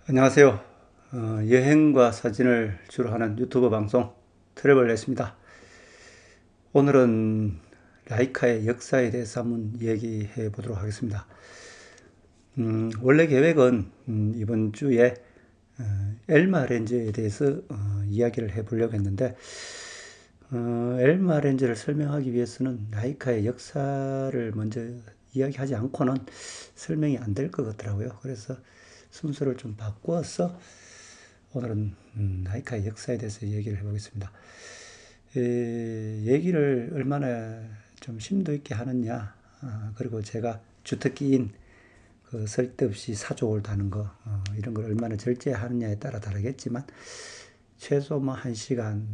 안녕하세요. 여행과 사진을 주로 하는 유튜브 방송 트래블렛입니다. 오늘은 라이카의 역사에 대해서 한번 얘기해 보도록 하겠습니다. 원래 계획은 이번 주에 엘마 렌즈에 대해서 이야기를 해 보려고 했는데 엘마 렌즈를 설명하기 위해서는 라이카의 역사를 먼저 이야기하지 않고는 설명이 안 될 것 같더라고요. 그래서 순서를 좀 바꾸어서 오늘은 라이카의 역사에 대해서 얘기를 해보겠습니다. 얘기를 얼마나 좀 심도 있게 하느냐, 그리고 제가 주특기인 그 쓸데없이 사족을 다는 거, 이런 걸 얼마나 절제하느냐에 따라 다르겠지만, 최소 뭐 1시간,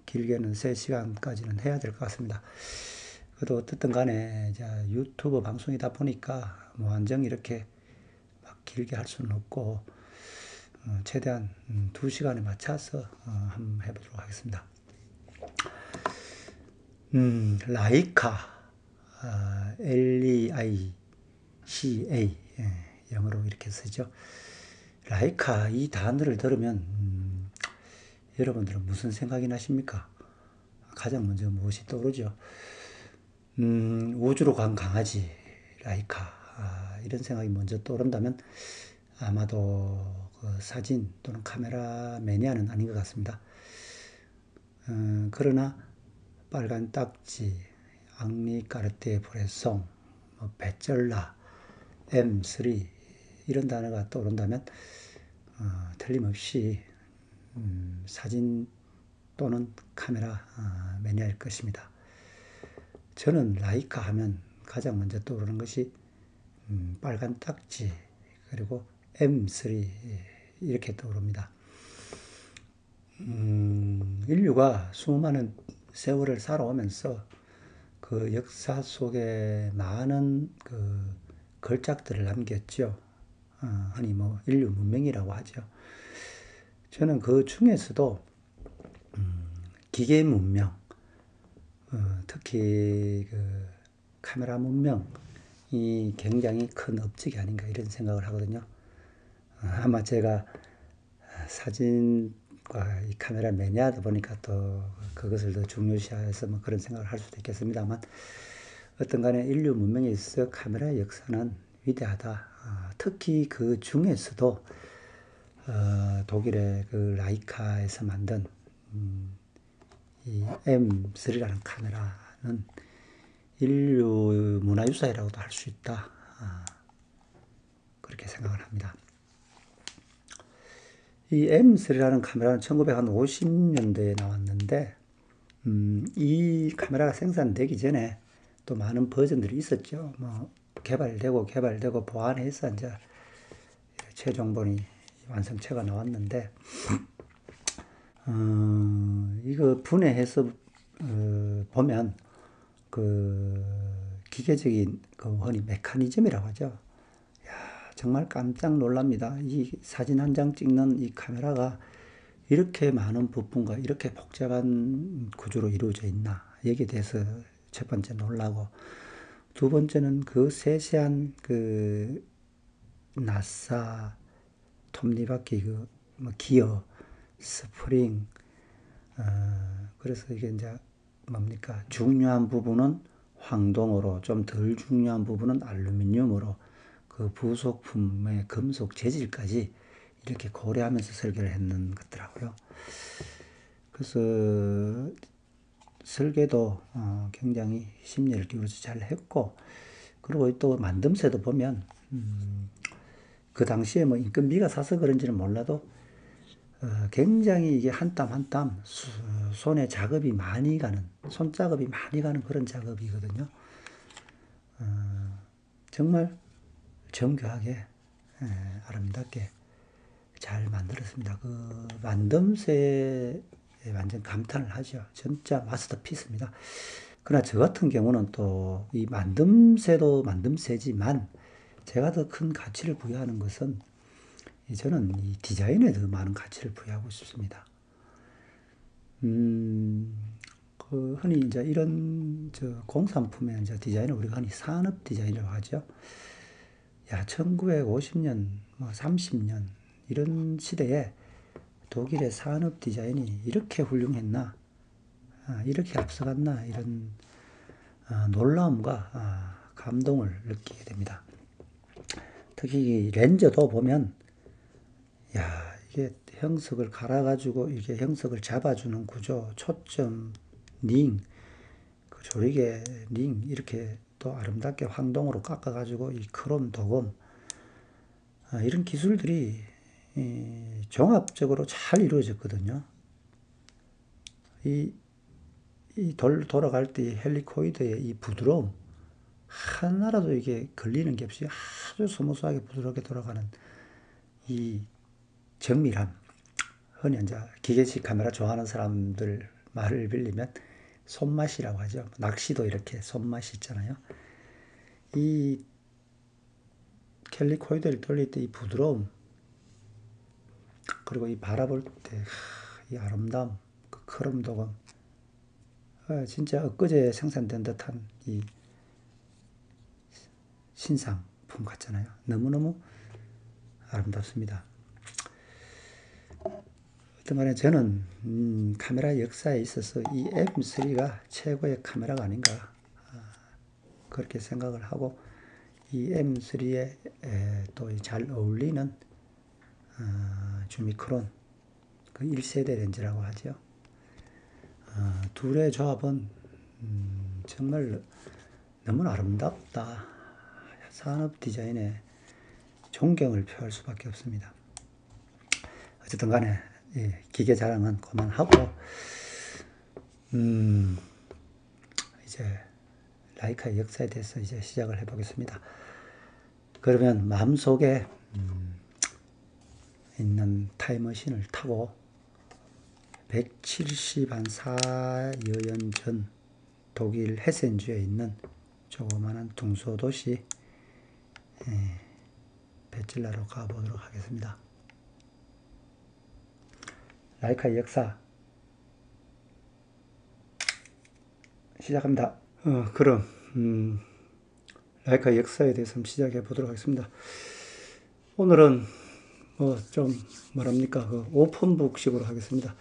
길게는 3시간까지는 해야 될 것 같습니다. 그래도 어떻든 간에, 유튜브 방송이다 보니까, 뭐 완전 이렇게 막 길게 할 수는 없고, 최대한 2시간에 맞춰서 한번 해보도록 하겠습니다. 라이카, L-E-I-C-A, 영어로 이렇게 쓰죠. 라이카 이 단어를 들으면 여러분들은 무슨 생각이 나십니까? 가장 먼저 무엇이 떠오르죠? 우주로 간 강아지, 라이카, 이런 생각이 먼저 떠오른다면 아마도 그 사진 또는 카메라 매니아는 아닌 것 같습니다. 그러나 빨간 딱지, 앙리 까르띠에 브레송, 베젤라, M3 이런 단어가 떠오른다면 틀림없이 사진 또는 카메라 매니아일 것입니다. 저는 라이카 하면 가장 먼저 떠오르는 것이 빨간 딱지 그리고 M3 이렇게 떠오릅니다. 인류가 수많은 세월을 살아오면서 그 역사 속에 많은 그 걸작들을 남겼죠. 흔히 뭐 인류 문명이라고 하죠. 저는 그 중에서도 기계 문명, 특히 그 카메라 문명이 굉장히 큰 업적이 아닌가 이런 생각을 하거든요. 아마 제가 사진과 이 카메라 매니아다 보니까 또 그것을 더 중요시해서 뭐 그런 생각을 할 수도 있겠습니다만 어떤 간에 인류 문명에 있어 카메라의 역사는 위대하다. 특히 그 중에서도 독일의 그 라이카에서 만든 이 M3라는 카메라는 인류 문화유산이라고도 할 수 있다. 그렇게 생각을 합니다. 이 M3라는 카메라는 1950년대에 나왔는데 이 카메라가 생산되기 전에 또 많은 버전들이 있었죠. 뭐 개발되고 보완해서 이제 최종본이 완성체가 나왔는데 이거 분해해서 보면 그 기계적인 그 흔히 메커니즘이라고 하죠. 정말 깜짝 놀랍니다. 이 사진 한 장 찍는 이 카메라가 이렇게 많은 부품과 이렇게 복잡한 구조로 이루어져 있나. 여기에 대해서 첫 번째 놀라고, 두 번째는 그 세세한 그 나사, 톱니바퀴, 그뭐 기어, 스프링, 그래서 이게 이제 뭡니까? 중요한 부분은 황동으로, 좀 덜 중요한 부분은 알루미늄으로 그 부속품의 금속 재질까지 이렇게 고려하면서 설계를 했는 것더라고요. 그래서 설계도 굉장히 심려를 기울여서 잘 했고, 그리고 또 만듦새도 보면 그 당시에 뭐 인건비가 사서 그런지는 몰라도 굉장히 이게 한 땀 한 땀 손에 작업이 많이 가는, 손작업이 많이 가는 그런 작업이거든요. 정말 정교하게 아름답게 잘 만들었습니다. 그 만듦새에 완전 감탄을 하죠. 진짜 마스터피스입니다. 그러나 저 같은 경우는 또 이 만듦새도 만듦새지만 제가 더 큰 가치를 부여하는 것은 저는 이 디자인에 더 많은 가치를 부여하고 싶습니다. 그 흔히 이제 이런 저 공산품의 이제 디자인을 우리가 흔히 산업 디자인이라고 하죠. 야, 1950년, 뭐 30년 이런 시대에 독일의 산업 디자인이 이렇게 훌륭했나, 이렇게 앞서갔나, 이런 놀라움과 감동을 느끼게 됩니다. 특히 렌저도 보면, 야, 이게 형석을 갈아가지고 이게 형석을 잡아주는 구조, 초점, 링, 그 조리개 링 이렇게 또 아름답게 황동으로 깎아가지고 이 크롬 도금, 이런 기술들이 종합적으로 잘 이루어졌거든요. 이 돌아갈 때 헬리코이드의 이 부드러움, 하나라도 이게 걸리는 게 없이 아주 스무스하게 부드럽게 돌아가는 이 정밀함. 흔히 이제 기계식 카메라 좋아하는 사람들 말을 빌리면 손맛이라고 하죠. 낚시도 이렇게 손맛이 있잖아요. 이 헬리코이드를 돌릴 때 이 부드러움, 그리고 이 바라볼 때 이 아름다움, 그 크롬 도금, 진짜 엊그제 생산된 듯한 이 신상품 같잖아요. 너무너무 아름답습니다. 어떤 간에 저는 카메라 역사에 있어서 이 M3가 최고의 카메라가 아닌가 그렇게 생각을 하고, 이 M3에 또 잘 어울리는 주미크론 그 1세대 렌즈라고 하죠. 둘의 조합은 정말 너무 아름답다. 산업 디자인에 존경을 표할 수밖에 없습니다. 어쨌든 간에 기계 자랑은 그만하고 이제 라이카의 역사에 대해서 이제 시작을 해보겠습니다. 그러면 마음속에 있는 타임머신을 타고 170한 4여년 전 독일 헤센주에 있는 조그마한 중소도시 베찔라로 가보도록 하겠습니다. 라이카의 역사 시작합니다. 그럼 라이카의 역사에 대해서 한번 시작해 보도록 하겠습니다. 오늘은 뭐 좀 뭐랍니까, 그 오픈북식으로 하겠습니다.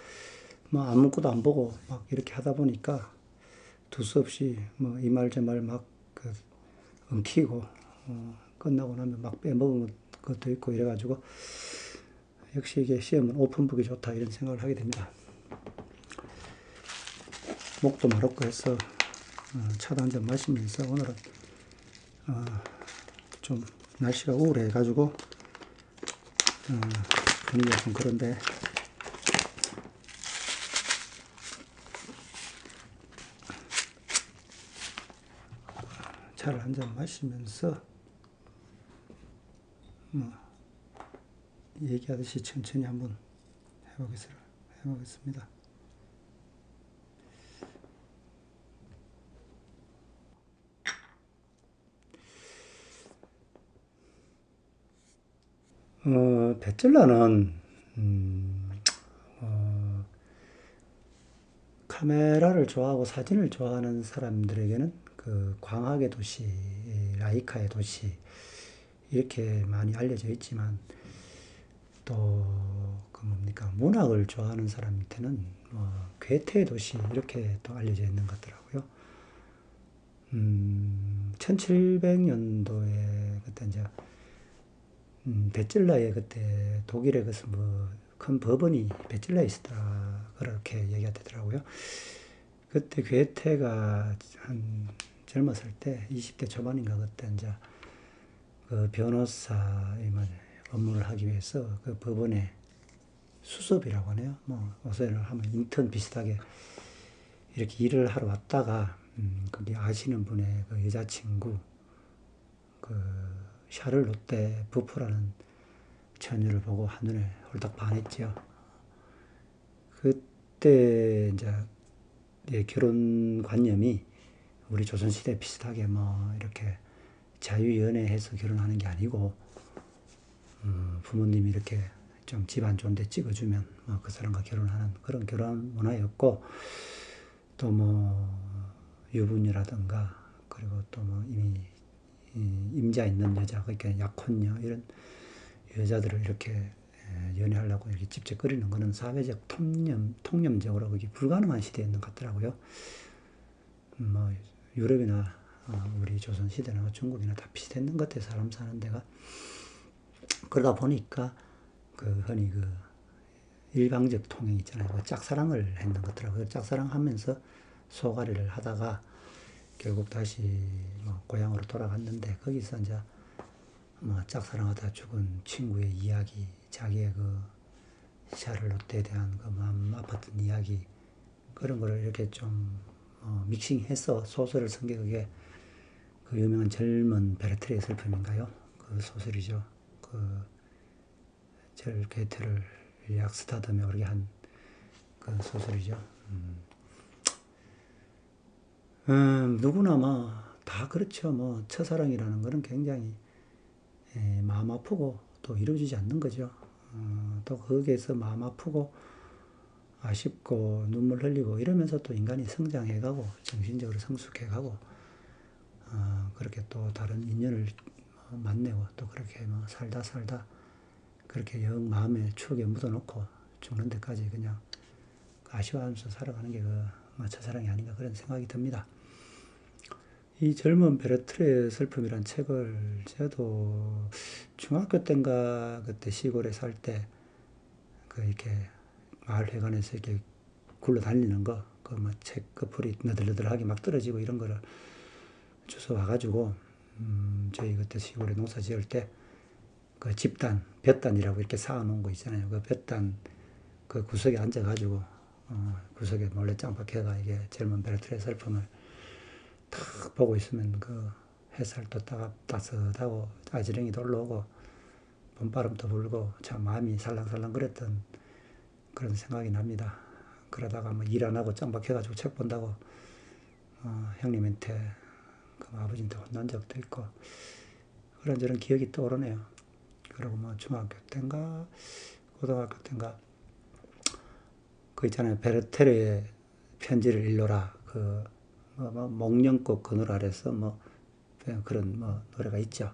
뭐 아무것도 안 보고 막 이렇게 하다 보니까 두서없이 뭐 이 말 저 말 막 그 엉키고 끝나고 나면 막 빼먹은 것도 있고 이래가지고, 역시 이게 시험은 오픈북이 좋다 이런 생각을 하게 됩니다. 목도 마렵고 해서 차도 한잔 마시면서, 오늘은 좀 날씨가 우울해 가지고 분위기가 좀 그런데, 차를 한잔 마시면서 얘기하듯이 천천히 한번 해보겠습니다. 베틀라는 카메라를 좋아하고 사진을 좋아하는 사람들에게는 그 광학의 도시, 라이카의 도시 이렇게 많이 알려져 있지만, 또 그 뭡니까, 문학을 좋아하는 사람한테는 괴테의 도시 이렇게 또 알려져 있는 것 같더라고요. 1700년도에 그때 이제 베찔라에 그때 독일에 그래서 뭐 큰 법원이 베찔라에 있었다 그렇게 얘기가 되더라고요. 그때 괴테가 한 젊었을 때 20대 초반인가 그때 이제 그 변호사의 업무를 하기 위해서 그 법원에 수습이라고 하네요. 뭐 요새는 하면 인턴 비슷하게 이렇게 일을 하러 왔다가 거기 아시는 분의 그 여자친구 그 샤를로테 부프라는 처녀를 보고 한눈에 홀딱 반했죠. 그때 이제 결혼관념이 우리 조선시대 비슷하게 뭐 이렇게 자유연애해서 결혼하는 게 아니고, 부모님이 이렇게 좀 집안 좋은 데 찍어주면 그 사람과 결혼하는 그런 결혼 문화였고, 또 뭐 유부녀라든가, 그리고 또 뭐 이미 임자 있는 여자, 그러니까 약혼녀 이런 여자들을 이렇게 연애하려고 이렇게 집적거리는 거는 사회적 통념적으로 그게 불가능한 시대에 있는 것 같더라고요. 뭐 유럽이나 우리 조선 시대나 중국이나 다 비슷했는 것 같아요. 사람 사는 데가. 그러다 보니까 그 흔히 그 일방적 통행 있잖아요. 그 짝사랑을 했는 것 같더라고요. 짝사랑하면서 소가리를 하다가 결국 다시 뭐 고향으로 돌아갔는데 거기서 이제 뭐 짝사랑하다 죽은 친구의 이야기, 자기의 그 샤를롯에 대한 그 마음 아팠던 이야기 그런 거를 이렇게 좀 믹싱해서 소설을 쓴 게 그게 그 유명한 젊은 베르테르의 슬픔인가요? 그 소설이죠. 그 젤 게테를 약스타드며 그렇게 한 그 소설이죠. 누구나 뭐 다 그렇죠. 뭐 첫사랑이라는 거는 굉장히 마음 아프고 또 이루어지지 않는 거죠. 또 거기에서 마음 아프고 아쉽고 눈물 흘리고 이러면서 또 인간이 성장해가고 정신적으로 성숙해가고 그렇게 또 다른 인연을 만나고 또 그렇게 뭐 살다 그렇게 영 마음에 추억에 묻어놓고 죽는 데까지 그냥 아쉬워하면서 살아가는 게 그 첫사랑이 아닌가 그런 생각이 듭니다. 이 젊은 베르트르의 슬픔이란 책을 저도 중학교 때인가 그때 시골에 살 때 그 이렇게 마을회관에서 이렇게 굴러다니는 거, 그 뭐 책 끝풀이 너덜너덜하게 막 떨어지고 이런 거를 주워 와가지고 저희 그때 시골에 농사 지을 때 그 집단, 볕단이라고 이렇게 쌓아놓은 거 있잖아요. 그 볕단 그 구석에 앉아가지고 구석에 몰래 짱박해가 이게 젊은 베르트르의 슬픔을 탁 보고 있으면 그 햇살도 따뜻하고 아지랭이도 올라오고 봄바람도 불고 참 마음이 살랑살랑 그랬던 그런 생각이 납니다. 그러다가 뭐 일 안 하고 짱박해가지고 책 본다고 형님한테 그 아버지한테 혼난 적도 있고 그런저런 기억이 떠오르네요. 그리고 뭐 중학교 때인가 고등학교 때인가 그 있잖아요. 베르테르의 편지를 읽노라 그 목련꽃 그늘 아래서 뭐 그런 뭐 노래가 있죠.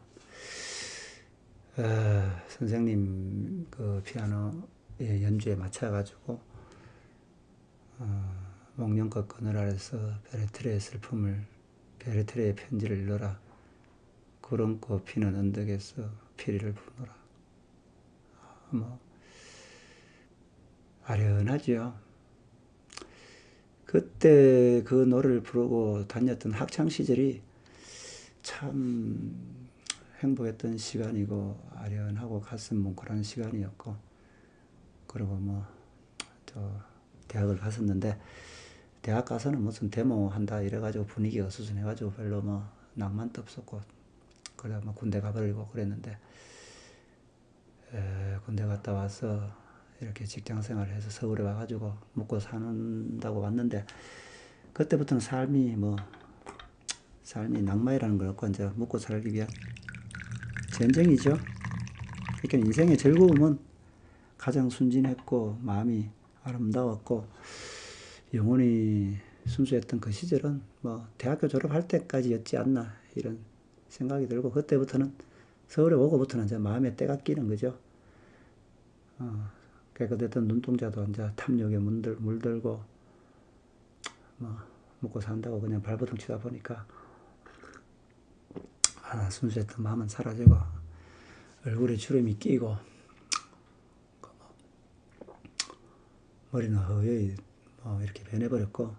선생님 그 피아노의 연주에 맞춰가지고 목련꽃 그늘 아래서 베르테르의 슬픔을 베르테르의 편지를 읽노라 구름 꽃 피는 언덕에서 피리를 부르노라. 뭐 아련하죠. 그때 그 노래를 부르고 다녔던 학창 시절이 참 행복했던 시간이고 아련하고 가슴 뭉클한 시간이었고 그리고 뭐 또 대학을 갔었는데 대학 가서는 무슨 데모 한다 이래가지고 분위기가 어수선해가지고 별로 뭐 낭만도 없었고 그래 뭐 군대 가버리고 그랬는데 군대 갔다 와서 이렇게 직장 생활을 해서 서울에 와가지고 먹고 사는다고 왔는데 그때부터는 삶이 낭만이라는 걸 없고 이제 먹고 살기 위한 전쟁이죠. 그러니까 인생의 즐거움은 가장 순진했고 마음이 아름다웠고 영혼이 순수했던 그 시절은 뭐 대학교 졸업할 때까지였지 않나 이런 생각이 들고 그때부터는 서울에 오고부터는 이제 마음에 때가 끼는 거죠. 깨끗했던 눈동자도 이제 탐욕에 물들고 뭐 먹고 산다고 그냥 발버둥 치다 보니까 순수했던 마음은 사라지고 얼굴에 주름이 끼고 머리는 허여이 뭐 이렇게 변해버렸고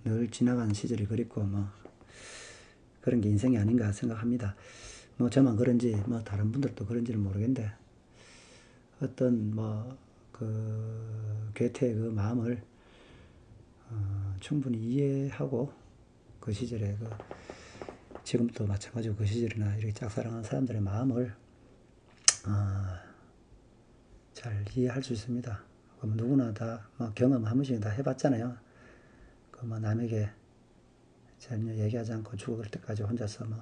늘 지나가는 시절이 그립고 뭐 그런 게 인생이 아닌가 생각합니다. 뭐 저만 그런지 뭐 다른 분들도 그런지는 모르겠는데 어떤 뭐 그 괴테의 그 마음을 충분히 이해하고 그 시절에 그 지금도 마찬가지고 그 시절이나 이렇게 짝사랑하는 사람들의 마음을 잘 이해할 수 있습니다. 그럼 누구나 다 뭐 경험 한 번씩 다 해봤잖아요. 그 뭐 남에게 전혀 얘기하지 않고 죽을 때까지 혼자서 뭐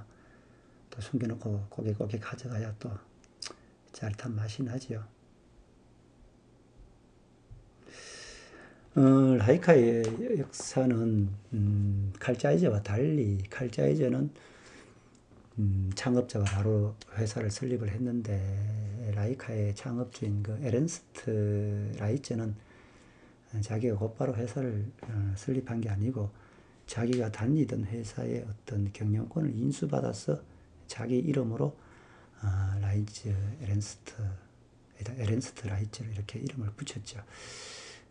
또 숨겨놓고 고개 가져가야 또 짜릿한 맛이 나지요. 라이카의 역사는 칼자이저와 달리 칼자이저는 창업자가 바로 회사를 설립을 했는데 라이카의 창업주인 그 에른스트 라이츠는 자기가 곧바로 회사를 설립한 게 아니고 자기가 다니던 회사의 어떤 경영권을 인수받아서 자기 이름으로 라이츠 에른스트 라이츠를 이렇게 이름을 붙였죠.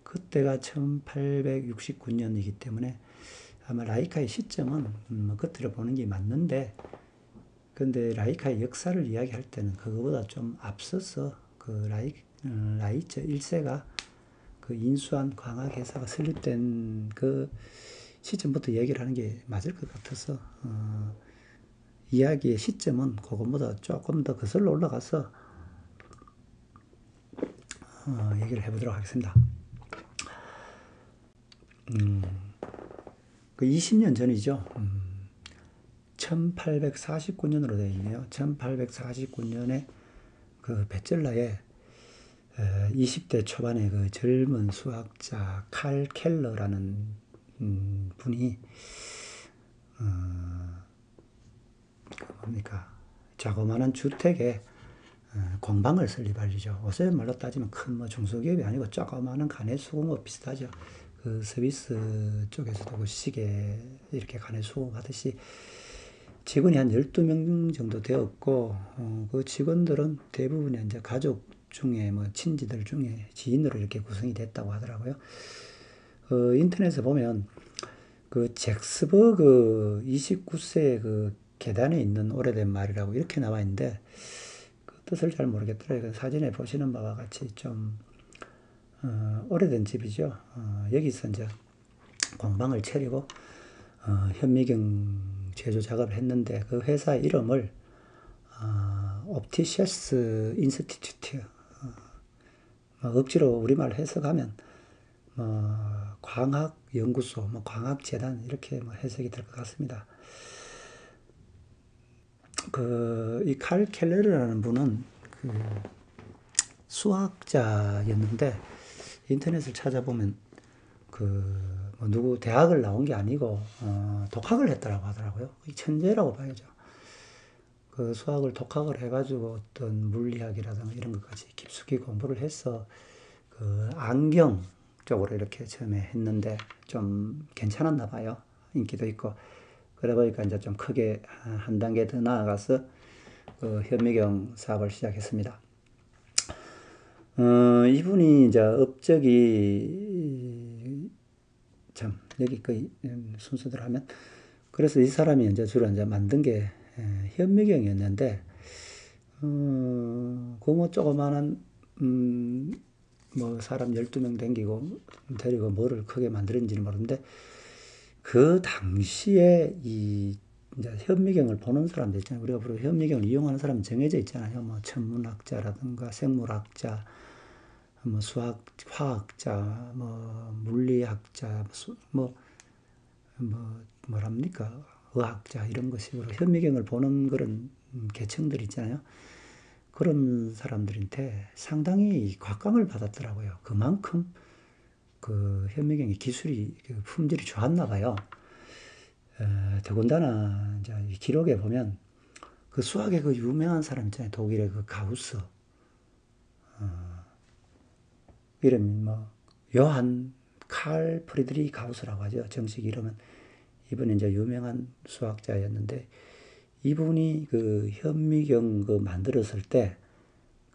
그때가 1869년이기 때문에 아마 라이카의 시점은 겉으로 보는 게 맞는데, 근데 라이카의 역사를 이야기할 때는 그거보다 좀 앞서서 그 라이츠 1세가 그 인수한 광학회사가 설립된 그 시점부터 얘기를 하는 게 맞을 것 같아서 이야기의 시점은 그것보다 조금 더 거슬러 올라가서 얘기를 해보도록 하겠습니다. 그 20년 전이죠. 1849년으로 되어 있네요. 1849년에 그 베젤라에 20대 초반의 그 젊은 수학자 칼 켈러라는 분이 자그마한 주택에 공방을 설립하시죠. 요새 말로 따지면 큰 뭐 중소기업이 아니고 조그마한 간의 수공업 비슷하죠. 그 서비스 쪽에서도 그 시계 이렇게 간의 수공하듯이 직원이 한 12명 정도 되었고, 그 직원들은 대부분이 이제 가족 중에 뭐 친지들 중에 지인으로 이렇게 구성이 됐다고 하더라고요. 인터넷에 보면 그 잭스버그 29세의 그 계단에 있는 오래된 말이라고 이렇게 나와 있는데 그 뜻을 잘 모르겠더라고요. 사진에 보시는 바와 같이 좀 오래된 집이죠. 여기서 이제 공방을 차리고 현미경 제조 작업을 했는데 그 회사 이름을 옵티셔스 인스티튜트, 억지로 우리말 해석하면 광학연구소, 광학재단 이렇게 해석이 될 것 같습니다. 이 칼 켈러라는 분은 그 수학자였는데 인터넷을 찾아보면 누구 대학을 나온 게 아니고 독학을 했다라고 하더라고요. 천재라고 봐야죠. 그 수학을 독학을 해가지고 어떤 물리학이라든가 이런 것까지 깊숙이 공부를 해서 그 안경 쪽으로 이렇게 처음에 했는데 좀 괜찮았나 봐요. 인기도 있고. 그러다 보니까 이제 좀 크게 한 단계 더 나아가서 그 현미경 사업을 시작했습니다. 이분이 이제 업적이 참 여기 그 순서대로 하면, 그래서 이 사람이 이제 주로 이제 만든 게 현미경이었는데 그 뭐 조그마한 뭐 사람 12명 데리고 뭐를 크게 만들었는지는 모르는데 그 당시에 이 이제 현미경을 보는 사람들 있잖아요. 우리가 바로 현미경을 이용하는 사람이 정해져 있잖아요. 뭐 천문학자라든가 생물학자, 뭐 화학자, 뭐 물리학자, 뭐랍니까? 의학자 이런 것식으로 현미경을 보는 그런 계층들 있잖아요. 그런 사람들한테 상당히 곽광을 받았더라고요. 그만큼 그 현미경의 기술이 품질이 좋았나 봐요. 더군다나 이제 기록에 보면 그 수학의 그 유명한 사람 있잖아요. 독일의 그 가우스, 이름이 뭐 요한 칼 프리드리 가우스라고 하죠. 정식 이름은. 이분이 이제 유명한 수학자였는데 이분이 그 현미경 그 만들었을 때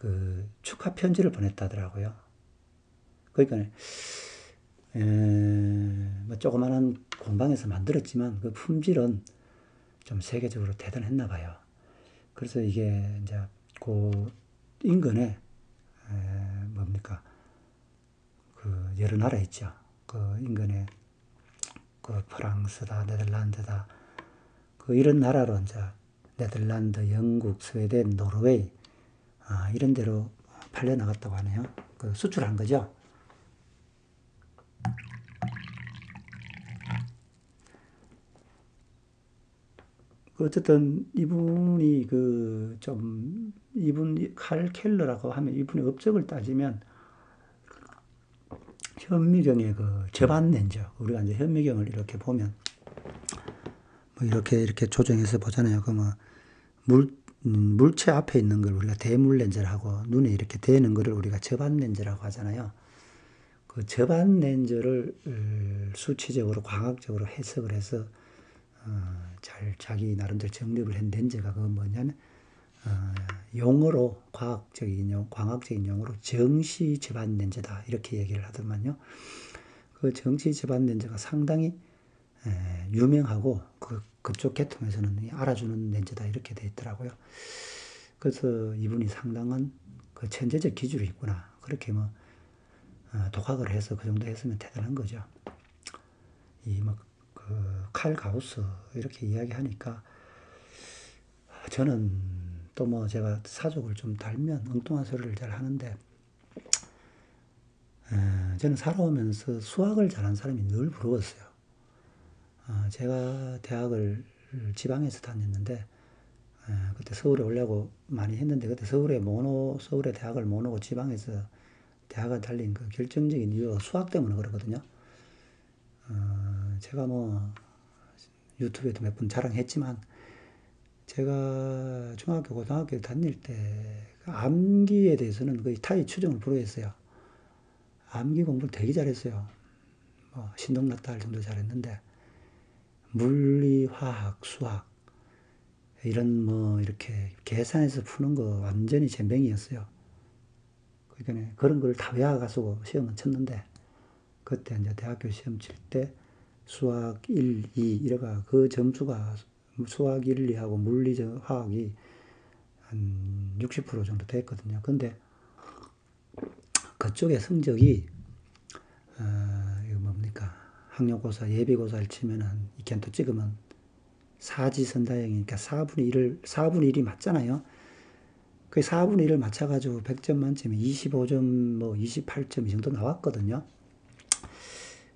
그 축하 편지를 보냈다더라고요. 그러니까 뭐 조그마한 공방에서 만들었지만 그 품질은 좀 세계적으로 대단했나 봐요. 그래서 이게 이제 그 인근에 그 여러 나라 있죠. 그 인근에 그 프랑스다, 네덜란드다, 그 이런 나라로 이제 네덜란드, 영국, 스웨덴, 노르웨이 이런 데로 팔려 나갔다고 하네요. 그 수출한 거죠. 어쨌든 이분이 이분 칼 켈러라고 하면 이분의 업적을 따지면 현미경의 그 저반 렌즈, 우리가 이제 현미경을 이렇게 보면 뭐 이렇게 조정해서 보잖아요. 그 물체 앞에 있는 걸 우리가 대물 렌즈라고 눈에 이렇게 대는 거를 우리가 접안 렌즈라고 하잖아요. 그 접안 렌즈를 수치적으로 광학적으로 해석을 해서 잘 자기 나름대로 정립을 한 렌즈가 그 뭐냐면 용어로 광학적인 용어로 정시 접안 렌즈다 이렇게 얘기를 하더만요. 그 정시 접안 렌즈가 상당히 유명하고 그쪽 계통에서는 알아주는 렌즈다 이렇게 돼 있더라고요. 그래서 이분이 상당한 그 천재적 기술이 있구나. 그렇게 뭐 독학을 해서 그 정도 했으면 대단한 거죠. 칼 가우스 이렇게 이야기하니까 저는 또 뭐 제가 사족을 좀 달면 엉뚱한 소리를 잘 하는데 저는 살아오면서 수학을 잘하는 사람이 늘 부러웠어요. 제가 대학을 지방에서 다녔는데 그때 서울에 오려고 많이 했는데 그때 서울에 대학을 못 오고 지방에서 대학을 달린 그 결정적인 이유가 수학 때문에 그러거든요. 제가 뭐 유튜브에도 몇 번 자랑했지만 제가 중학교, 고등학교 다닐 때 암기에 대해서는 거의 타의 추종을 불허했어요. 암기 공부를 되게 잘했어요. 뭐 신동났다 할 정도 잘했는데 물리, 화학, 수학 이런 뭐 이렇게 계산해서 푸는 거 완전히 젬병이었어요. 그러니까 그런 걸 다 외워가지고 시험은 쳤는데 그때 이제 대학교 시험 칠 때 수학 1, 2 이래가 그 점수가 수학 1, 2하고 물리, 화학이 한 60% 정도 됐거든요. 근데 그쪽의 성적이 이거 뭡니까? 학력고사, 예비고사를 치면은 이켄 또 찍으면 사지선다형이니까 4분의 1이 맞잖아요. 그 4분의 1을 맞춰가지고 100점 만점에 25점, 뭐 28점 이 정도 나왔거든요.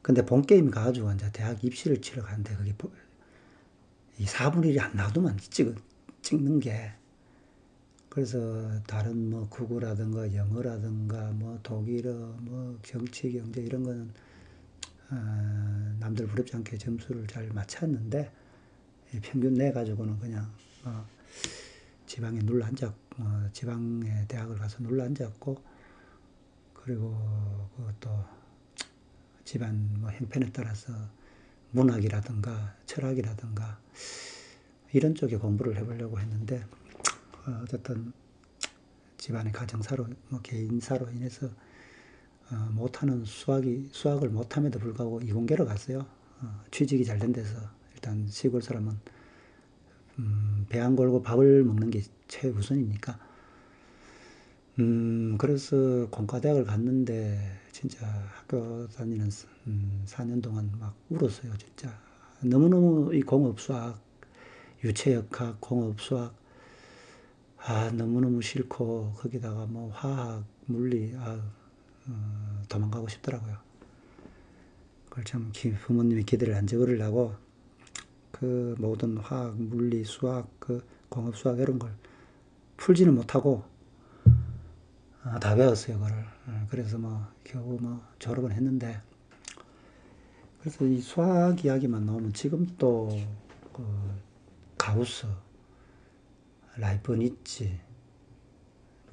근데 본게임 가가지고 이제 대학 입시를 치러 가는데 그게 이 4분의 1이 안 나와도만 찍는 게 그래서 다른 뭐 국어라든가 영어라든가 뭐 독일어 뭐 정치 경제 이런 거는 남들 부럽지 않게 점수를 잘 맞췄는데 평균 내 가지고는 그냥 지방에 눌러 앉았고 지방의 대학을 가서 눌러 앉았고 그리고 그것도 집안 뭐 형편에 따라서 문학이라든가 철학이라든가 이런 쪽에 공부를 해보려고 했는데 어쨌든 집안의 가정사로 뭐 개인사로 인해서 못하는 수학을 못함에도 불구하고 이공계로 갔어요. 취직이 잘 된 데서 일단 시골 사람은 배 안 걸고 밥을 먹는 게 최우선이니까 그래서 공과대학을 갔는데 진짜 학교 다니는 4년 동안 막 울었어요 진짜. 너무너무 이 공업수학 유체역학 공업수학 너무너무 싫고 거기다가 뭐 화학 물리 도망가고 싶더라고요. 그걸 참 부모님이 기대를 안 저버리려고 그 모든 화학, 물리, 수학, 그 공업수학 이런 걸 풀지는 못하고 다 배웠어요, 그걸. 그래서 뭐 겨우 뭐 졸업을 했는데 그래서 이 수학 이야기만 나오면 지금 또그 가우스, 라이프니츠,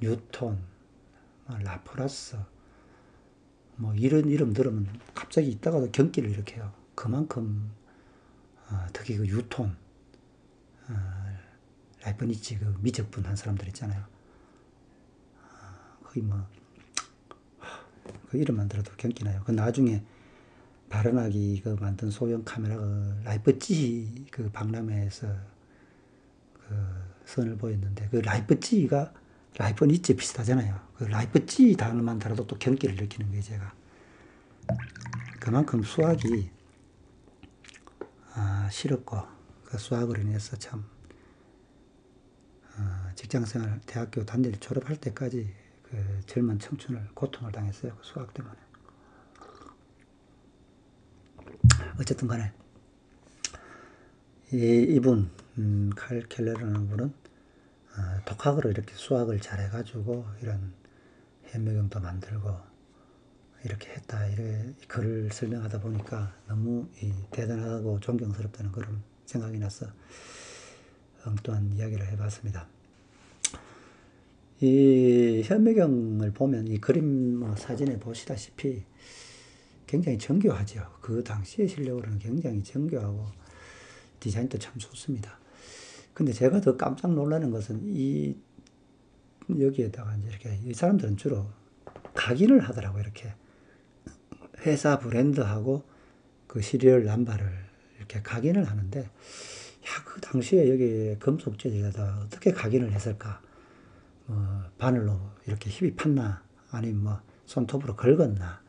뉴턴, 라프라스 뭐 이런 이름 들으면 갑자기 있다가도 경기를 일으켜요. 그만큼 특히 그 유통, 라이프니츠 그 미적분 한 사람들 있잖아요. 거의 뭐 그 이름만 들어도 경기나요. 그 나중에 바른하기 그 만든 소형 카메라가 라이프찌 그 박람회에서 그 선을 보였는데 그 라이프찌가 라이프니츠 비슷하잖아요. 그 라이프찌 단어만 들어도 또 경기를 일으키는 거예요, 제가. 그만큼 수학이 싫었고 그 수학으로 인해서 참 직장생활 대학교 단일 졸업할 때까지 그 젊은 청춘을 고통을 당했어요. 그 수학 때문에. 어쨌든 간에 이분 칼 켈러라는 분은 독학으로 이렇게 수학을 잘해가지고 이런 현미경도 만들고 이렇게 했다. 이렇게 글을 설명하다 보니까 너무 대단하고 존경스럽다는 그런 생각이 나서 엉뚱한 이야기를 해봤습니다. 이 현미경을 보면 이 그림 뭐 사진에 보시다시피 굉장히 정교하죠. 그 당시의 실력으로는 굉장히 정교하고 디자인도 참 좋습니다. 근데 제가 더 깜짝 놀라는 것은 이 여기에다가 이제 이렇게 이 사람들은 주로 각인을 하더라고요. 이렇게 회사 브랜드하고 그 시리얼 남바를 이렇게 각인을 하는데, 야, 그 당시에 여기 금속 재질에다 어떻게 각인을 했을까? 바늘로 이렇게 힙이 팠나? 아니면 뭐 손톱으로 긁었나?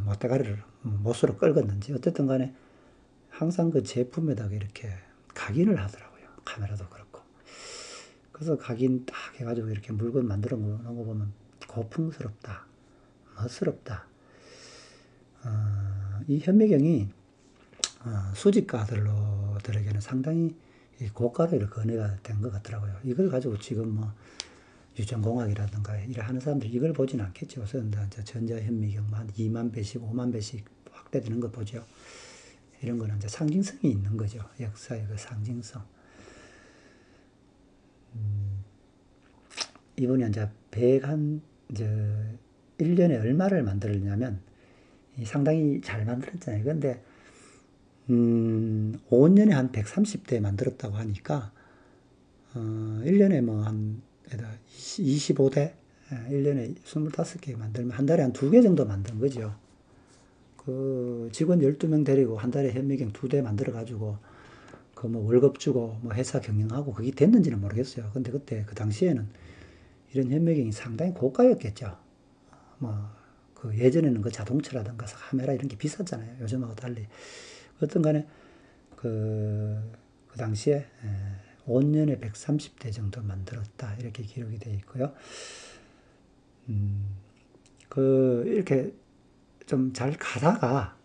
뭐 대가리를 못으로 끌었는지 어쨌든 간에 항상 그 제품에다가 이렇게 각인을 하더라고요. 카메라도 그렇고. 그래서 각인 딱 해가지고 이렇게 물건 만들어 놓은 거 보면 고풍스럽다, 멋스럽다. 이 현미경이 수집가들에게는 상당히 고가로 이렇게 은혜가 된 것 같더라고요. 이걸 가지고 지금 뭐 유전공학이라든가 일을 하는 사람들이 이걸 보진 않겠죠. 그래서 이제 전자현미경 한 2만 배씩, 5만 배씩 확대되는 거 보죠. 이런 거는 이제 상징성이 있는 거죠. 역사의 그 상징성. 이분이 이제 이제 1년에 얼마를 만들었냐면, 상당히 잘 만들었잖아요. 근데 5년에 한 130대 만들었다고 하니까 1년에 뭐 한 25대, 1년에 25개 만들면 한 달에 한 2개 정도 만든 거죠. 그 직원 12명 데리고 한 달에 현미경 2대 만들어 가지고 그 뭐 월급 주고 뭐 회사 경영하고 그게 됐는지는 모르겠어요. 근데 그때 그 당시에는 이런 현미경이 상당히 고가였겠죠. 뭐 그 예전에는 그 자동차라든가 카메라 이런 게 비쌌잖아요. 요즘하고 달리. 어떤 간에 그 당시에 5년에 130대 정도 만들었다. 이렇게 기록이 되어 있고요. 이렇게 좀 잘 가다가,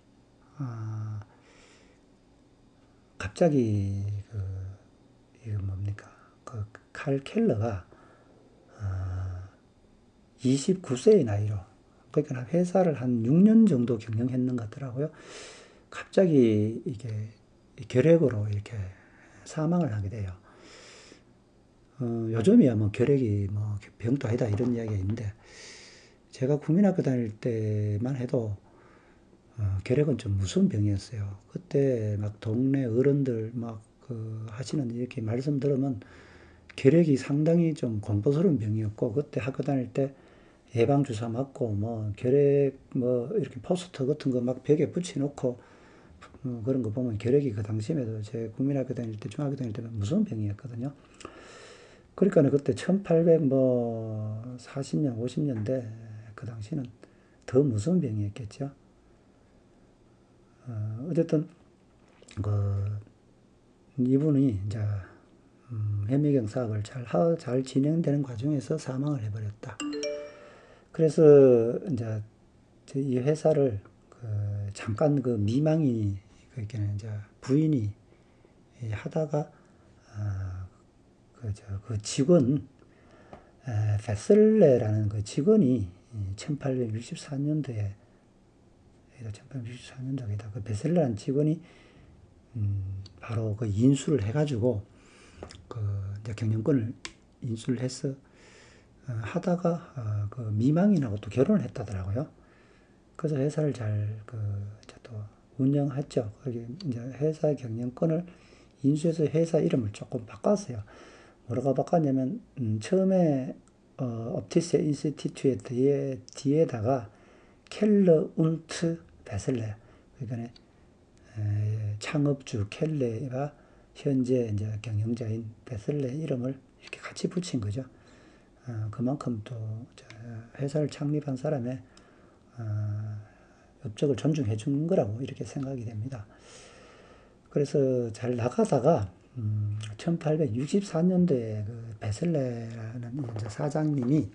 갑자기 이거 뭡니까? 칼 켈러가 29세의 나이로, 그러니까 회사를 한 6년 정도 경영했는 것 같더라고요. 갑자기 이게 결핵으로 이렇게 사망을 하게 돼요. 요즘이야 뭐 결핵이 뭐 병도 아니다 이런 이야기가 있는데, 제가 국민학교 다닐 때만 해도 결핵은 좀 무서운 병이었어요. 그때 막 동네 어른들 막 하시는 이렇게 말씀 들으면 결핵이 상당히 좀 공포스러운 병이었고, 그때 학교 다닐 때 예방주사 맞고 뭐 결핵 뭐 이렇게 포스터 같은 거 막 벽에 붙여놓고 그런 거 보면 결핵이 그 당시에도 제 국민학교 다닐 때 중학교 다닐 때는 무서운 병이었거든요. 그러니까 그때 1800 뭐 40년 50년대 그 당시는 더 무서운 병이었겠죠. 어쨌든 그 이분이 이제 현미경 사업을 잘 진행되는 과정에서 사망을 해버렸다. 그래서 이제 이 회사를 잠깐 그 미망이 이제 부인이 하다가 그 직원 베슬레라는 그 직원이 1864년도에 1864년도에다 그 베슬레라는 직원이 바로 그 인수를 해가지고 그 이제 경영권을 인수를 해서 하다가 그 미망인하고 또 결혼을 했다더라고요. 그래서 회사를 또 운영했죠. 거기 이제 회사 경영권을 인수해서 회사 이름을 조금 바꿨어요. 뭐라고 바꿨냐면 처음에 업티스 인스티튜에 뒤에다가 켈러 운트 베슬레, 그러니까 창업주 켈레가 현재 이제 경영자인 베슬레 이름을 이렇게 같이 붙인 거죠. 그만큼 또 회사를 창립한 사람의 업적을 존중해 준 거라고 이렇게 생각이 됩니다. 그래서 잘 나가다가 1864년도에 그 베슬레라는 사장님이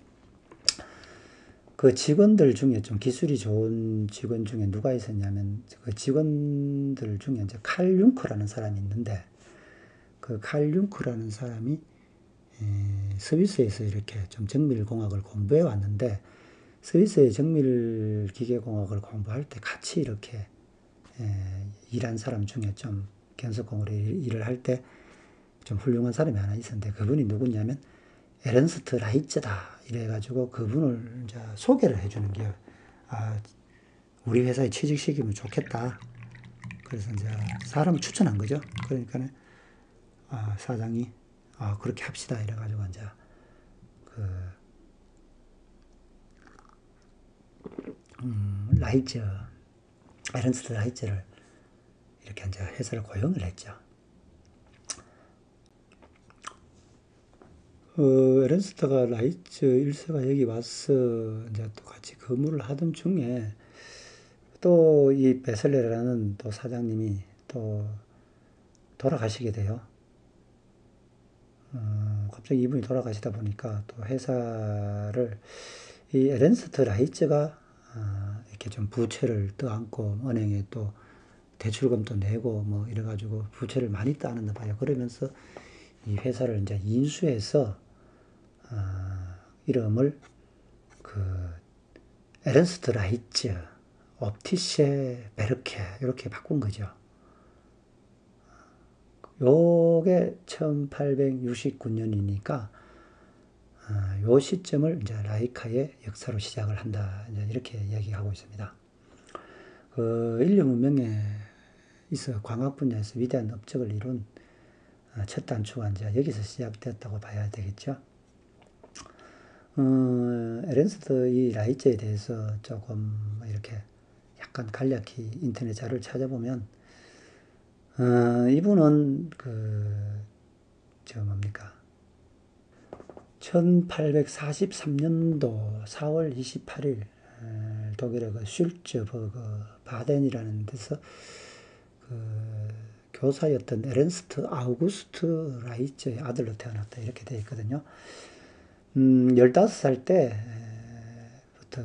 그 직원들 중에 좀 기술이 좋은 직원 중에 누가 있었냐면, 그 직원들 중에 이제 칼 융크라는 사람이 있는데, 그 칼 융크라는 사람이 스위스에서 이렇게 좀 정밀공학을 공부해 왔는데, 스위스의 정밀기계공학을 공부할 때 같이 이렇게 일한 사람 중에 좀 견석공으로 일을 할 때 좀 훌륭한 사람이 하나 있었는데, 그분이 누구냐면 에른스트 라이츠다 이래가지고 그분을 이제 소개를 해주는 게, 아, 우리 회사에 취직시키면 좋겠다. 그래서 이제 사람을 추천한 거죠. 그러니까 사장이 그렇게 합시다 이래가지고 이제 그 라이츠, 에른스트 라이츠를 이렇게 이제 회사를 고용을 했죠. 에른스트가 라이츠 1세가 여기 와서 이제 또 같이 근무를 하던 중에 또 이 베셀레라는 또 사장님이 또 돌아가시게 돼요. 갑자기 이분이 돌아가시다 보니까 또 회사를 이 에른스트 라이츠가 이렇게 좀 부채를 떠안고 은행에 또 대출금도 내고 뭐 이래가지고 부채를 많이 떠안았나 봐요. 그러면서 이 회사를 이제 인수해서 이름을 그 에른스트 라이츠 옵티셰 베르케 이렇게 바꾼 거죠. 요게 1869년이니까 요 시점을 이제 라이카의 역사로 시작을 한다. 이제 이렇게 이야기하고 있습니다. 그 인류 문명에 있어 광학 분야에서 위대한 업적을 이룬 첫 단추가 이제 여기서 시작되었다고 봐야 되겠죠. 에른스트 이 라이츠에 대해서 조금 이렇게 약간 간략히 인터넷 자료를 찾아보면 이분은 뭡니까? 1843년도 4월 28일 독일의 그 슐츠버그 바덴이라는 데서 그 교사였던 에른스트 아우구스트 라이츠의 아들로 태어났다 이렇게 되어 있거든요. 15살 때부터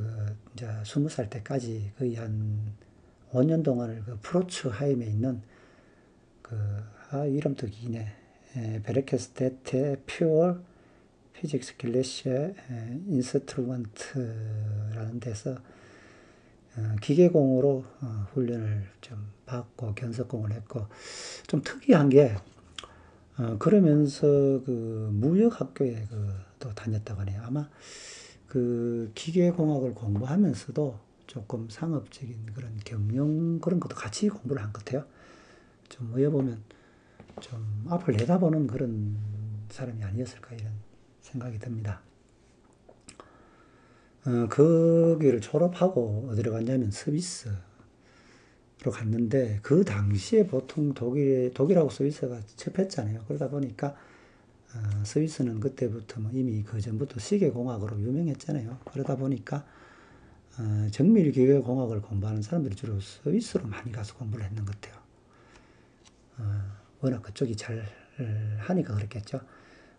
이제 20살 때까지 거의 한 5년 동안을 그 프로츠하임에 있는 이름도 기네. 베르케스테테 퓨어 피직스 길레시에 인스트루먼트라는 데서 기계공으로 훈련을 좀 받고 견석공을 했고, 좀 특이한 게 그러면서 그 무역학교에 또 다녔다고 하네요. 아마 그 기계공학을 공부하면서도 조금 상업적인 그런 경영 그런 것도 같이 공부를 한 것 같아요. 좀 어여보면 좀 앞을 내다보는 그런 사람이 아니었을까 이런 생각이 듭니다. 거기를 졸업하고 어디로 갔냐면 스위스로 갔는데 그 당시에 보통 독일하고 스위스가 첩했잖아요. 그러다 보니까 스위스는 그때부터 뭐 이미 그 전부터 시계공학으로 유명했잖아요. 그러다 보니까 정밀기계공학을 공부하는 사람들이 주로 스위스로 많이 가서 공부를 했는 것 같아요. 워낙 그쪽이 잘 하니까 그렇겠죠.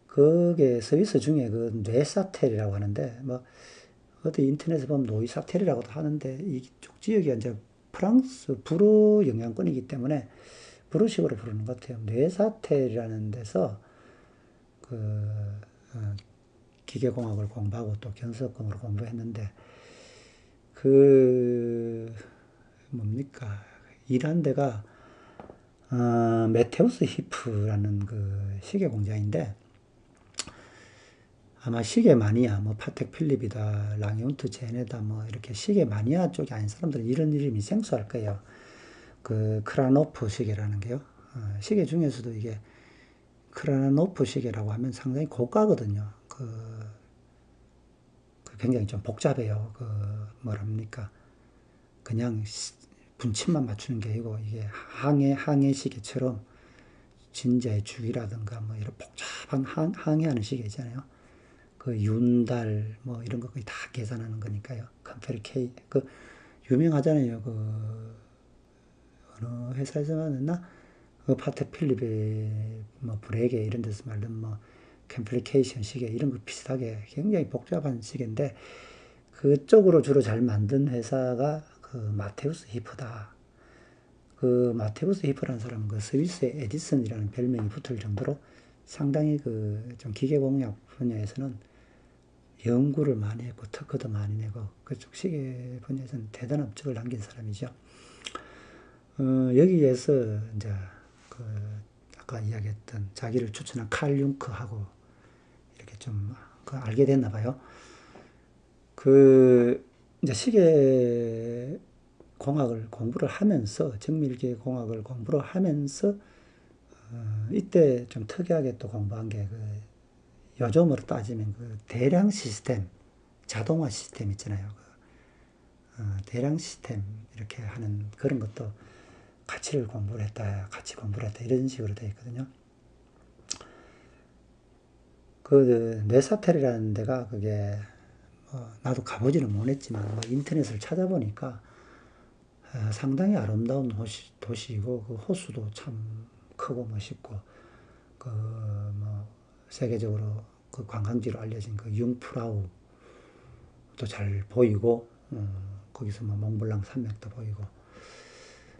그게 스위스 중에 그 뇌사텔이라고 하는데, 뭐 어디 인터넷에 보면 노이사텔이라고도 하는데, 이쪽 지역이 이제 프랑스 불어 영향권이기 때문에 불어식으로 부르는 것 같아요. 뇌사텔이라는 데서 그 기계공학을 공부하고 또 견석공으로 공부했는데, 뭡니까 일한 데가 메테우스 히프라는 그 시계 공장인데, 아마 시계 마니아, 뭐 파텍 필립이다, 랑이온트 제네다, 뭐 이렇게 시계 마니아 쪽이 아닌 사람들은 이런 이름이 생소할 거예요. 그 크라노프 시계라는 게요. 시계 중에서도 이게 크라노프 시계라고 하면 상당히 고가거든요. 굉장히 좀 복잡해요. 뭐랍니까? 그냥 분침만 맞추는 게 아니고 이게 항해 시계처럼 진자의 주기라든가 뭐 이런 복잡한 항해하는 시계 있잖아요. 그 윤달 뭐 이런 거 거의 다 계산하는 거니까요. 컴페리케이 유명하잖아요. 어느 회사에서 했나? 파텍 필립의 뭐 브레게 이런 데서 말든 뭐 컴플리케이션 시계 이런 거 비슷하게 굉장히 복잡한 시계인데 그쪽으로 주로 잘 만든 회사가 그 마테우스 히프다. 그 마테우스 히프라는 사람은 그 스위스의 에디슨이라는 별명이 붙을 정도로 상당히 좀 기계공학 분야에서는 연구를 많이 했고 특허도 많이 내고 그쪽 시계 분야에서는 대단한 업적을 남긴 사람이죠. 여기에서 이제 아까 이야기했던 자기를 추천한 칼 융크하고 이렇게 좀 알게 됐나 봐요. 그 이제 시계 공학을 공부를 하면서 정밀기계 공학을 공부를 하면서 이때 좀 특이하게 또 공부한 게 요즘으로 따지면 대량 시스템, 자동화 시스템 있잖아요. 대량 시스템 이렇게 하는 그런 것도 같이 공부를 했다 이런 식으로 되어 있거든요. 뇌사텔이라는 데가 그게 나도 가보지는 못했지만 인터넷을 찾아보니까 상당히 아름다운 도시이고 그 호수도 참 크고 멋있고 뭐 세계적으로 그 관광지로 알려진 그 융프라우도 잘 보이고 거기서 뭐 몽블랑 산맥도 보이고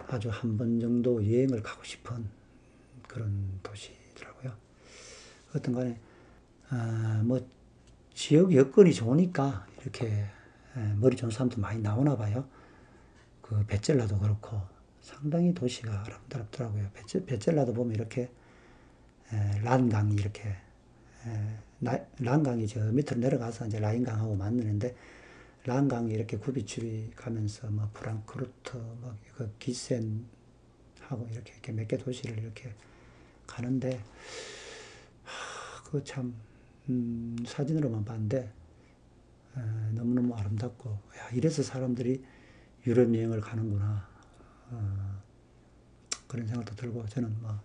아주 한 번 정도 여행을 가고 싶은 그런 도시더라고요. 어떤 간에 뭐 지역 여건이 좋으니까 이렇게 머리 좋은 사람도 많이 나오나 봐요. 그 베젤라도 그렇고 상당히 도시가 아름답더라고요. 베젤라도 보면 이렇게 란강이 이렇게 란강이 저 밑으로 내려가서 이제 라인강하고 만나는데 란강이 이렇게 굽이줄이 가면서 뭐 프랑크푸르트 뭐그 기센하고 이렇게 몇 개 도시를 이렇게 가는데 그 참 사진으로만 봤는데 너무너무 아름답고 야, 이래서 사람들이 유럽 여행을 가는구나 그런 생각도 들고 저는 뭐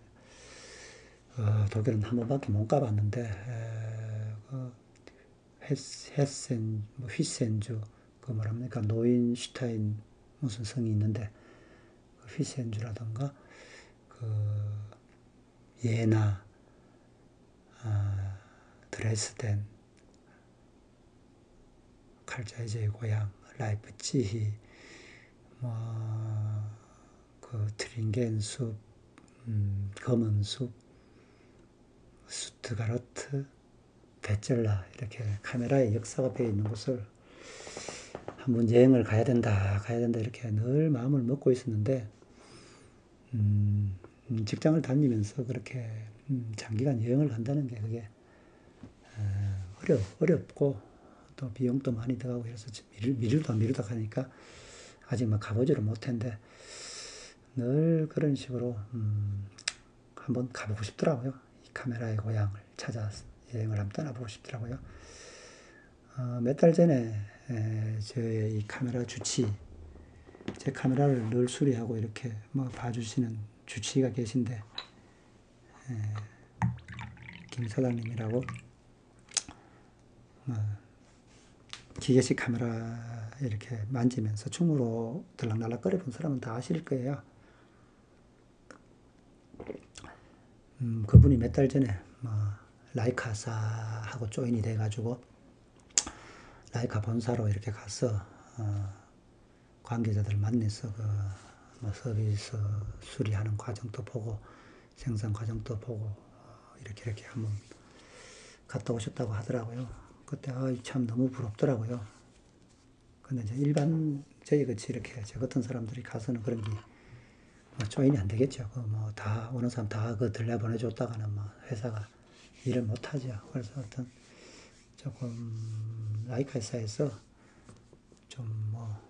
독일은 한 번밖에 못 가봤는데 헤센, 뭐 휘센주 그 뭐랍니까 노인슈타인 무슨 성이 있는데 그 휘센주라던가 그 예나 드레스덴 칼자이제의 고향 라이프치히 그 트링겐 숲 검은 숲 스투가르트 베젤라 이렇게 카메라의 역사가 배어 있는 곳을 한번 여행을 가야 된다 이렇게 늘 마음을 먹고 있었는데 직장을 다니면서 그렇게 장기간 여행을 간다는 게 그게 어렵고 또 비용도 많이 들어가고 그래서 미루다 가니까 아직 막 가보지를 못했는데 늘 그런 식으로 한번 가보고 싶더라고요. 이 카메라의 고향을 찾아서 여행을 한번 떠나보고 싶더라고요. 몇 달 전에 저의 이 카메라 주치 제 카메라를 늘 수리하고 이렇게 뭐 봐주시는 주치가 계신데 김 사장님이라고 기계식 카메라 이렇게 만지면서 춤으로 들락날락 거려본 사람은 다 아실 거예요. 그분이 몇 달 전에 뭐 라이카사하고 조인이 돼가지고 라이카 본사로 이렇게 가서 관계자들 만나서 뭐 서비스 수리하는 과정도 보고 생산 과정도 보고 이렇게 한번 갔다 오셨다고 하더라고요. 그때 참 너무 부럽더라고요. 근데 이제 일반 저희 같이 이렇게 저 같은 사람들이 가서는 그런 게 조인이 안 되겠죠. 뭐 다 오는 사람 다 들려 보내줬다가는 뭐 회사가 일을 못 하죠. 그래서 어떤 조금 라이카 회사에서 좀 뭐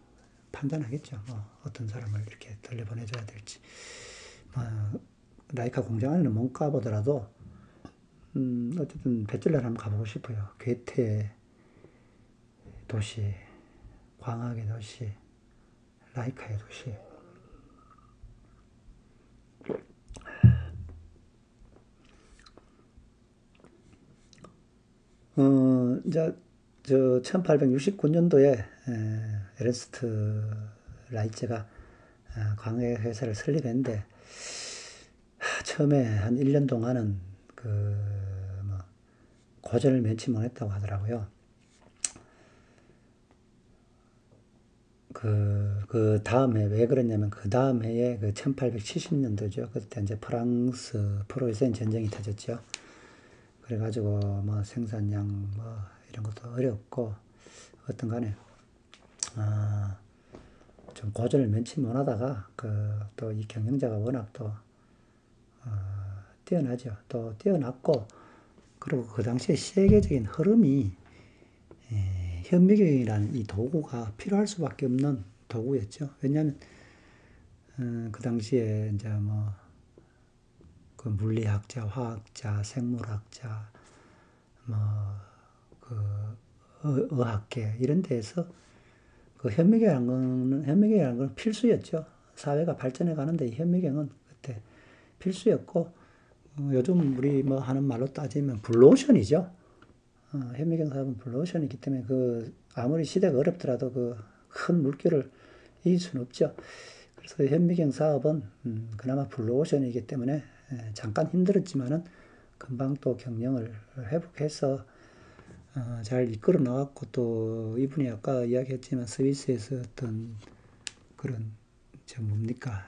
판단하겠죠. 뭐 어떤 사람을 이렇게 들려 보내줘야 될지. 라이카 공장 안에는 못 가보더라도 어쨌든 베젤라를 한번 가보고 싶어요. 괴테 도시, 광학의 도시, 라이카의 도시. 이제 저 1869년도에 에르스트 라이츠가 광해 회사를 설립했는데 처음에 한 1년 동안은 뭐 고전을 면치 못했다고 하더라고요. 그 다음 해, 왜 그랬냐면 그 다음 해에 1870년도죠. 그때 이제 프랑스 프로이센 전쟁이 터졌죠. 그래가지고 뭐 생산량 뭐 이런 것도 어렵고 어떤 간에 좀 고전을 면치 못하다가 또 이 경영자가 워낙 또 뛰어나죠. 또 뛰어났고 그리고 그 당시에 세계적인 흐름이 현미경이라는 이 도구가 필요할 수밖에 없는 도구였죠. 왜냐하면 그 당시에 이제 뭐 그 물리학자, 화학자, 생물학자, 뭐 그 의학계 이런 데에서 그 현미경이라는 건 필수였죠. 사회가 발전해 가는데 이 현미경은 그때 필수였고, 요즘 우리 뭐 하는 말로 따지면 블루오션이죠. 현미경 사업은 블루오션이기 때문에 그 아무리 시대가 어렵더라도 그 큰 물결을 이길 수는 없죠. 그래서 현미경 사업은 그나마 블루오션이기 때문에 잠깐 힘들었지만은 금방 또 경영을 회복해서 잘 이끌어 나갔고, 또 이분이 아까 이야기했지만 스위스에서 어떤 그런 저 뭡니까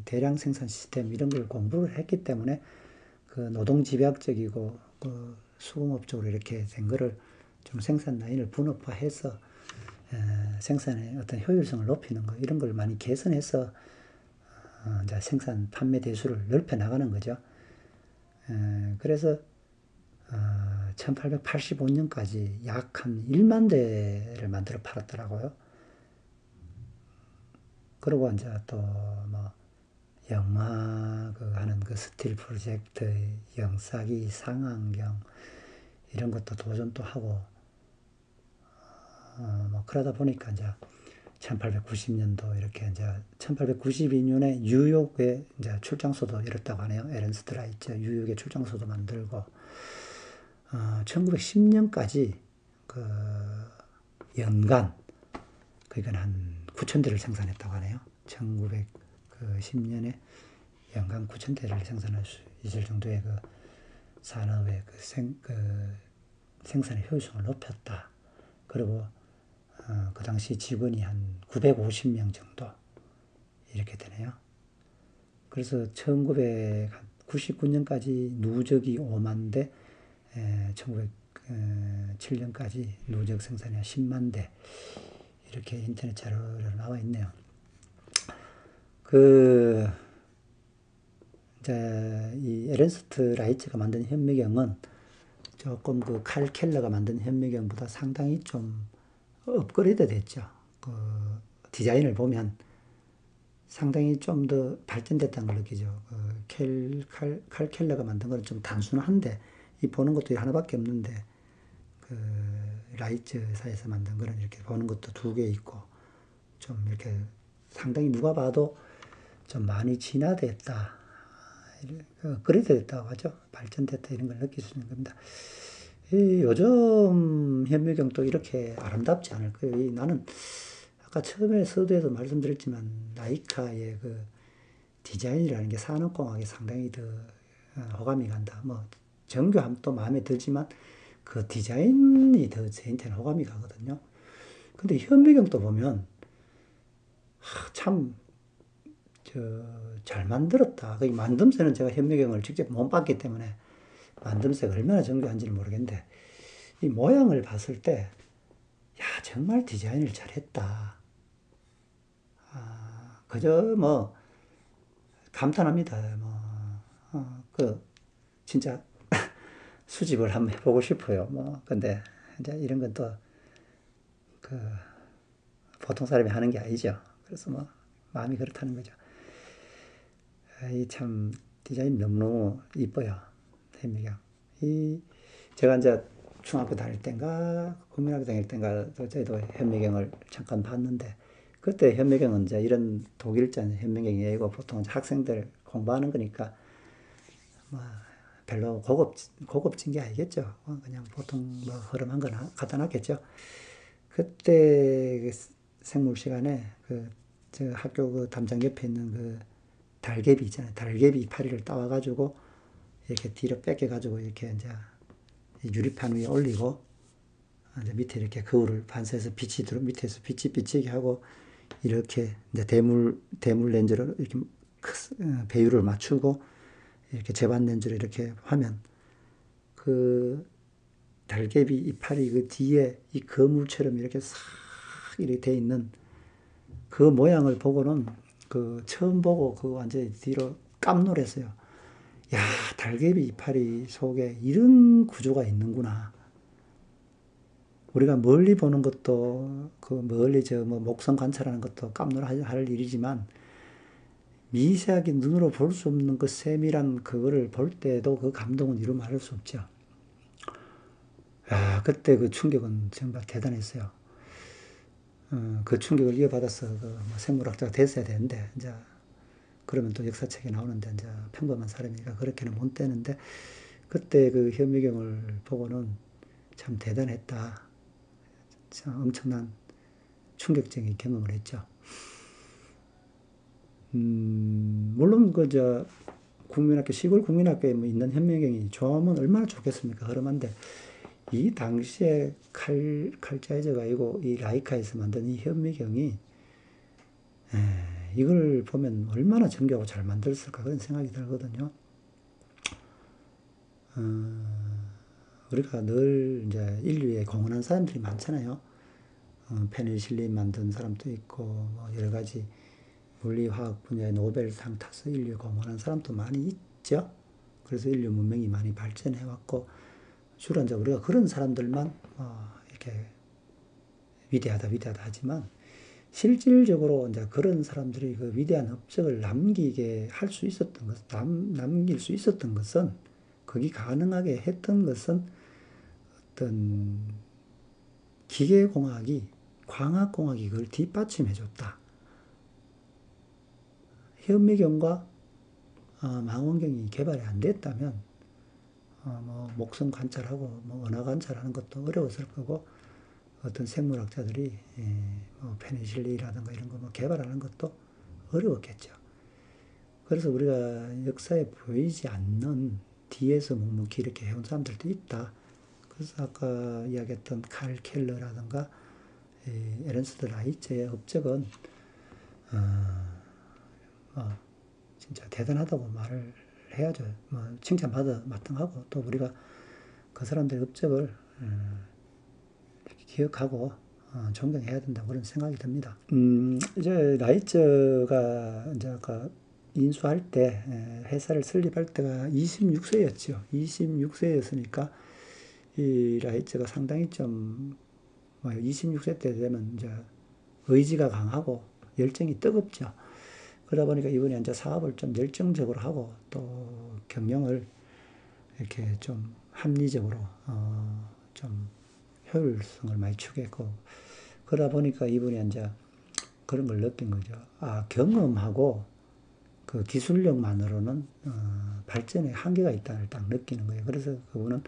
대량 생산 시스템 이런 걸 공부를 했기 때문에 그 노동 집약적이고 그 수공업적으로 이렇게 된 거를 좀 생산 라인을 분업화해서 생산의 어떤 효율성을 높이는 거 이런 걸 많이 개선해서 이제 생산 판매 대수를 넓혀 나가는 거죠. 그래서 1885년까지 약 한 1만 대를 만들어 팔았더라고요. 그리고 이제 또 뭐 영화 그 하는 그 스틸 프로젝트, 영사기, 상안경 이런 것도 도전도 하고, 뭐 그러다 보니까 이제 1890년도 이렇게 이제 1892년에 뉴욕에 이제 출장소도 열었다고 하네요. 에른스트 라이트 뉴욕에 출장소도 만들고, 1910년까지 그 연간 그러니까 한 9천 대를 생산했다고 하네요. 1910년에 연간 9천 대를 생산할 수 있을 정도의 그 산업의 그 생산의 효율성을 높였다. 그리고 그 당시 직원이 한 950명 정도 이렇게 되네요. 그래서 1999년까지 누적이 5만 대, 1907년까지 누적 생산이 10만 대 이렇게 인터넷 자료로 나와 있네요. 그 이제 이 에른스트 라이츠가 만든 현미경은 조금 그 칼 켈러가 만든 현미경보다 상당히 좀 업그레이드 됐죠. 그 디자인을 보면 상당히 좀 더 발전됐다는 걸 느끼죠. 칼 켈러가 만든 거는 좀 단순한데, 이 보는 것도 하나밖에 없는데, 그 라이츠 회사에서 만든 거는 이렇게 보는 것도 두 개 있고, 좀 이렇게 상당히 누가 봐도 좀 많이 진화됐다, 업그레이드 됐다고 하죠. 발전됐다 이런 걸 느낄 수 있는 겁니다. 요즘 현미경도 이렇게 아름답지 않을 거예요. 나는 아까 처음에 서두에도 말씀드렸지만 라이카의 그 디자인이라는 게 산업공학에 상당히 더 호감이 간다. 뭐 정교함도 마음에 들지만 그 디자인이 더 저한테는 호감이 가거든요. 근데 현미경도 보면 참 잘 만들었다. 그 만듦새는 제가 현미경을 직접 못 봤기 때문에 만듦새가 얼마나 정교한지는 모르겠는데, 이 모양을 봤을 때, 야, 정말 디자인을 잘했다. 그저 뭐, 감탄합니다. 진짜 수집을 한번 해보고 싶어요. 근데, 이제 이런 건 또, 그, 보통 사람이 하는 게 아니죠. 그래서 마음이 그렇다는 거죠. 이 참, 디자인 너무너무 이뻐요. 현미경. 제가 이제 중학교 다닐 땐가, 국민학교 다닐 땐가, 저희도 현미경을 잠깐 봤는데, 그때 현미경은 이제 이런 독일자 현미경이 아니고 보통 학생들 공부하는 거니까, 뭐, 별로 고급진 게 아니겠죠. 그냥 보통 허름한 거나 갖다 놨겠죠. 그때 생물 시간에 저 학교 그 담장 옆에 있는 그 달개비 있잖아요. 달개비 이파리를 따와가지고 이렇게 뒤로 뺏겨가지고 이렇게 이제 유리판 위에 올리고, 이제 밑에 이렇게 거울을 반사해서 밑에서 빛이 비치게 하고, 이렇게 이제 대물 렌즈로 이렇게 배율을 맞추고, 이렇게 제반 렌즈로 이렇게 하면 그 달개비 이파리 그 뒤에 이 거물처럼 이렇게 싹 이렇게 돼 있는 그 모양을 보고는 처음 보고 완전히 뒤로 깜놀했어요. 야, 달개비 이파리 속에 이런 구조가 있는구나. 우리가 멀리 보는 것도 그 멀리 저 뭐 목성 관찰하는 것도 깜놀 할 일이지만 미세하게 눈으로 볼 수 없는 그 세밀한 그거를 볼 때도 그 감동은 이루 말할 수 없죠. 아, 그때 그 충격은 정말 대단했어요. 그 충격을 이어받아서 그뭐 생물학자가 됐어야 되는데, 이제 그러면 또 역사책에 나오는데, 이제 평범한 사람이니까 그렇게는 못 되는데, 그때 그 현미경을 보고는 참 대단했다. 참 엄청난 충격적인 경험을 했죠. 물론 국민학교, 시골 국민학교에 뭐 있는 현미경이 좋으면 얼마나 좋겠습니까? 흐름한데, 이 당시에 칼자이저가 아니고 이 라이카에서 만든 이 현미경이 이걸 보면 얼마나 정교하고 잘 만들었을까 그런 생각이 들거든요. 우리가 늘 이제 인류에 공헌한 사람들이 많잖아요. 페니실린 만든 사람도 있고 뭐 여러 가지 물리화학 분야의 노벨상 타서 인류에 공헌한 사람도 많이 있죠. 그래서 인류 문명이 많이 발전해 왔고 주로 이제 우리가 그런 사람들만 이렇게 위대하다 위대하다 하지만 실질적으로 이제 그런 사람들이 그 위대한 업적을 남기게 할 수 있었던 것, 남길 수 있었던 것은 거기 가능하게 했던 것은 어떤 기계공학이 광학공학이 그걸 뒷받침해 줬다. 현미경과 망원경이 개발이 안 됐다면 뭐 목성 관찰하고 뭐 은하 관찰하는 것도 어려웠을 거고 어떤 생물학자들이 뭐 페니실린이라든가 이런 거 뭐 개발하는 것도 어려웠겠죠. 그래서 우리가 역사에 보이지 않는 뒤에서 묵묵히 이렇게 해온 사람들도 있다. 그래서 아까 이야기했던 칼 켈러라든가 에른스트 라이츠의 업적은 뭐 진짜 대단하다고 말을 해야죠. 뭐 칭찬받아 마땅하고 또 우리가 그 사람들의 업적을 기억하고 존경해야 된다고 그런 생각이 듭니다. 이제 라이츠가 이제 아까 인수할 때 회사를 설립할 때가 26세였죠. 26세였으니까 이 라이츠가 상당히 좀 26세 때 되면 이제 의지가 강하고 열정이 뜨겁죠. 그러다 보니까 이분이 이제 사업을 좀 열정적으로 하고 또 경영을 이렇게 좀 합리적으로 좀 효율성을 많이 추구했고 그러다 보니까 이분이 이제 그런 걸 느낀 거죠. 아, 경험하고 그 기술력만으로는 발전에 한계가 있다는 딱 느끼는 거예요. 그래서 그분은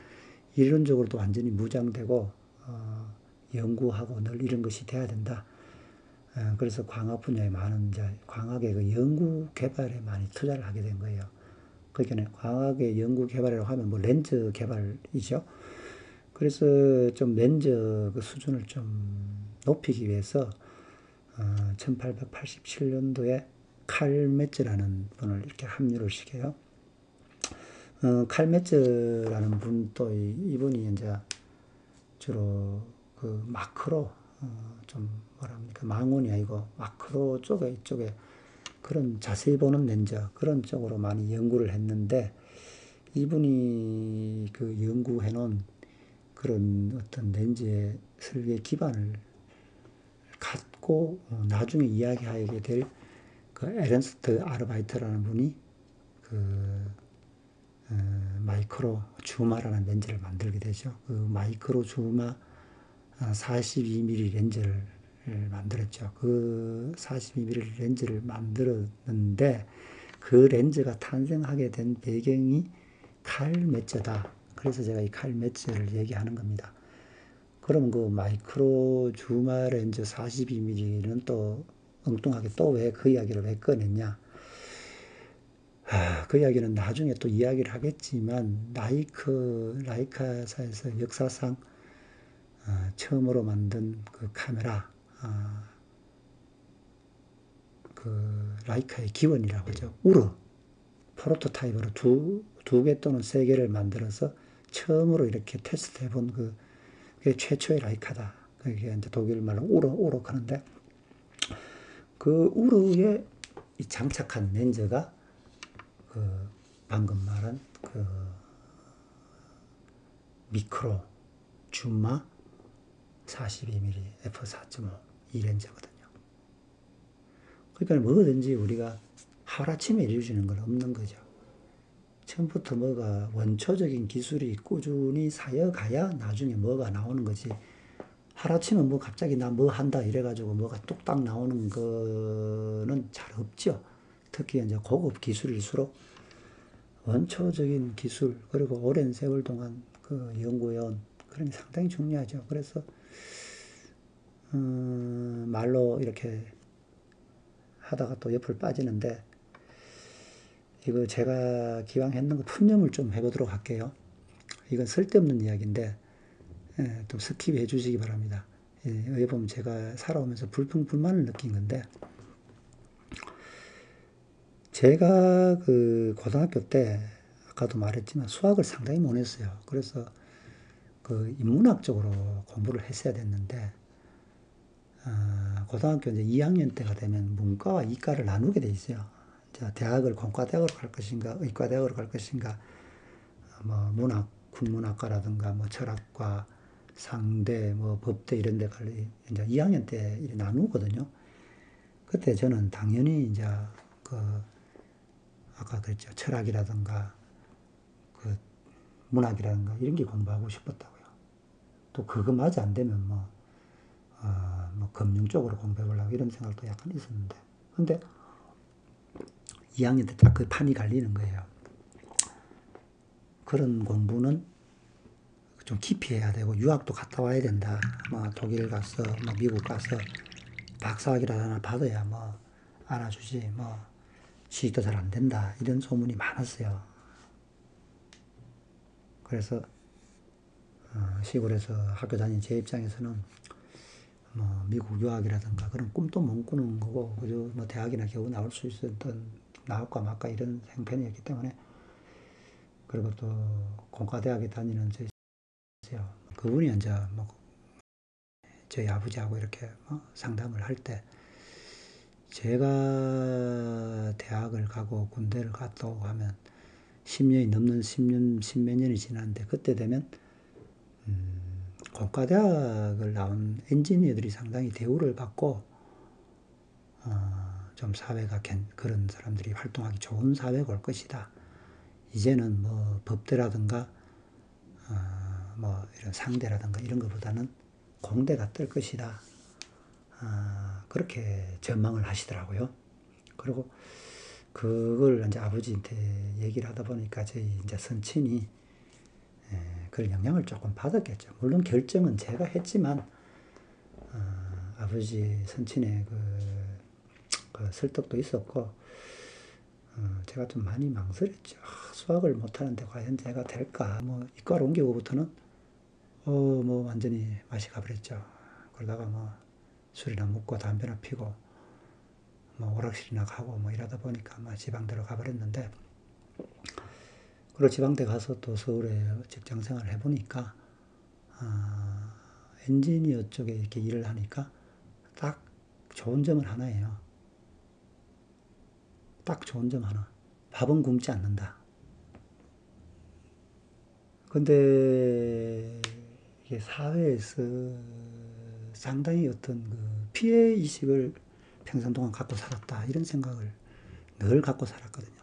이론적으로도 완전히 무장되고 연구하고 늘 이런 것이 돼야 된다. 그래서 광학 분야에 많은 이제 광학의 그 연구 개발에 많이 투자를 하게 된 거예요. 그러니까 광학의 연구 개발이라고 하면 뭐 렌즈 개발이죠. 그래서 좀 렌즈 그 수준을 좀 높이기 위해서 1887년도에 칼 메츠라는 분을 이렇게 합류를 시켜요. 칼 메츠라는 분 또 이분이 이제 주로 그 마크로 좀 뭐랍니까 망원이 아니고 마크로 쪽에 이쪽에 그런 자세히 보는 렌즈 그런 쪽으로 많이 연구를 했는데 이분이 그 연구해 놓은 그런 어떤 렌즈의 설계 기반을 갖고 나중에 이야기하게 될 그 에른스트 아르바이트라는 분이 그 마이크로 주마라는 렌즈를 만들게 되죠. 그 마이크로 주마 42mm 렌즈를 만들었죠. 그 42mm 렌즈를 만들었는데 그 렌즈가 탄생하게 된 배경이 칼 메츠다. 그래서 제가 이 칼 메츠를 얘기하는 겁니다. 그럼 그 마이크로 주마 렌즈 42mm는 또 엉뚱하게 또 왜 그 이야기를 왜 꺼냈냐? 그 이야기는 나중에 또 이야기를 하겠지만 라이카사에서 역사상 처음으로 만든 그 카메라 그 라이카의 기원이라고 하죠. 우르 프로토타입으로 두 개 또는 세 개를 만들어서 처음으로 이렇게 테스트 해본 그게 최초의 라이카다. 그게 이제 독일 말로 우르 하는데 그 우르에 장착한 렌즈가 그 방금 말한 그 미크로 주마 42mm f4.5 이 렌즈거든요. 그러니까 뭐든지 우리가 하루아침에 이루어지는 건 없는 거죠. 처음부터 뭐가 원초적인 기술이 꾸준히 쌓여가야 나중에 뭐가 나오는 거지. 하루아침에 뭐 갑자기 나 뭐 한다 이래가지고 뭐가 뚝딱 나오는 거는 잘 없죠. 특히 이제 고급 기술일수록 원초적인 기술, 그리고 오랜 세월 동안 그 연구해온 그런 게 상당히 중요하죠. 그래서, 말로 이렇게 하다가 또 옆을 빠지는데, 이거 제가 기왕 했는 거 푸념을 좀 해보도록 할게요. 이건 쓸데없는 이야기인데, 또 스킵 해주시기 바랍니다. 여기 보면 제가 살아오면서 불평불만을 느낀 건데, 제가 그 고등학교 때, 아까도 말했지만 수학을 상당히 못했어요. 그래서 그 인문학 쪽으로 공부를 했어야 됐는데, 고등학교 이제 2학년 때가 되면 문과와 이과를 나누게 돼 있어요. 자, 대학을 공과대학으로 갈 것인가, 의과대학으로 갈 것인가, 뭐 문학, 국문학과라든가 뭐 철학과, 상대, 뭐 법대 이런 데 갈 이제 2학년 때 이렇게 나누거든요. 그때 저는 당연히 이제 그 아까 그랬죠. 철학이라든가 그 문학이라든가 이런 게 공부하고 싶었다고요. 또 그거마저 안 되면 뭐 금융 쪽으로 공부해보려고 이런 생각도 약간 있었는데. 근데 2학년 때 딱 그 판이 갈리는 거예요. 그런 공부는 좀 깊이 해야 되고 유학도 갔다 와야 된다. 뭐 독일 가서 뭐 미국 가서 박사학위를 하나 받아야 뭐 알아주지. 뭐 취직도 잘 안 된다. 이런 소문이 많았어요. 그래서 시골에서 학교 다닌 제 입장에서는 뭐 미국 유학이라든가 그런 꿈도 못 꾸는 거고 그저 뭐 대학이나 겨우 나올 수 있었던 나올까 말까 이런 형편이었기 때문에. 그리고 또 공과대학에 다니는 그분이 이제 뭐 저희 아버지하고 이렇게 상담을 할 때 제가 대학을 가고 군대를 갔다 오고 하면 10년이 넘는 10년, 10몇 년이 지났는데 그때 되면 공과대학을 나온 엔지니어들이 상당히 대우를 받고 좀 사회가 그런 사람들이 활동하기 좋은 사회가 올 것이다. 이제는 뭐 법대라든가 뭐 이런 상대라든가 이런 것보다는 공대가 뜰 것이다. 그렇게 전망을 하시더라고요. 그리고 그걸 이제 아버지한테 얘기를 하다 보니까 저희 이제 선친이 그런 영향을 조금 받았겠죠. 물론 결정은 제가 했지만 아버지 선친의 그 설득도 있었고 제가 좀 많이 망설였죠. 수학을 못하는데 과연 제가 될까? 뭐 이과로 옮기고부터는 뭐 완전히 맛이 가버렸죠. 그러다가 뭐 술이나 먹고 담배나 피고 뭐 오락실이나 가고 뭐 이러다 보니까 막 지방대로 가버렸는데, 그리고 지방대 가서 또 서울에 직장 생활을 해보니까 엔지니어 쪽에 이렇게 일을 하니까 딱 좋은 점은 하나예요. 딱 좋은 점 하나. 밥은 굶지 않는다. 근데 이게 사회에서 상당히 어떤 그 피해 의식을 평생 동안 갖고 살았다. 이런 생각을 늘 갖고 살았거든요.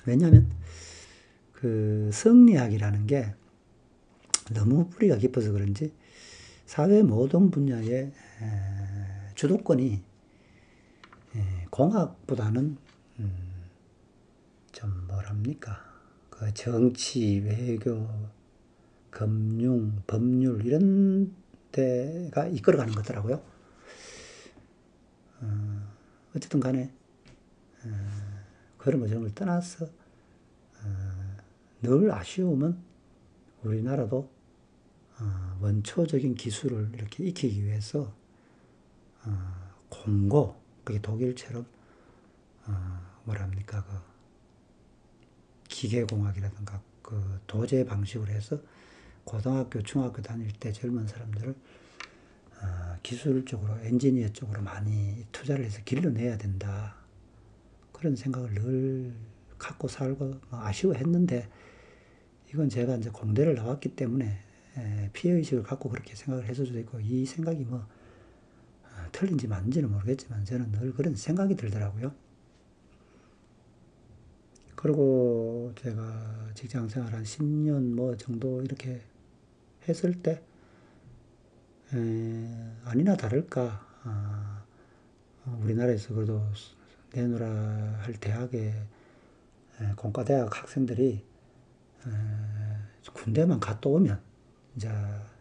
왜냐하면 그 성리학이라는 게 너무 뿌리가 깊어서 그런지 사회 모든 분야의 주도권이 공학보다는 좀 뭐랍니까? 그 정치, 외교, 금융, 법률 이런 데가 이끌어가는 거더라고요. 어쨌든 간에 그런 거 저런 걸 떠나서 늘 아쉬움은 우리나라도 원초적인 기술을 이렇게 익히기 위해서 공고, 그게 독일처럼 뭐랍니까, 그 기계공학이라든가 그 도제 방식으로 해서 고등학교, 중학교 다닐 때 젊은 사람들을 기술적으로, 엔지니어 쪽으로 많이 투자를 해서 길러내야 된다. 그런 생각을 늘 갖고 살고 아쉬워했는데, 이건 제가 이제 공대를 나왔기 때문에 피해의식을 갖고 그렇게 생각을 했을 수도 있고, 이 생각이 뭐 틀린지 맞는지는 모르겠지만 저는 늘 그런 생각이 들더라고요. 그리고 제가 직장 생활 한 10년 뭐 정도 이렇게 했을 때 아니나 다를까 우리나라에서 그래도 내노라 할 대학의 공과대학 학생들이 군대만 갔다 오면 이제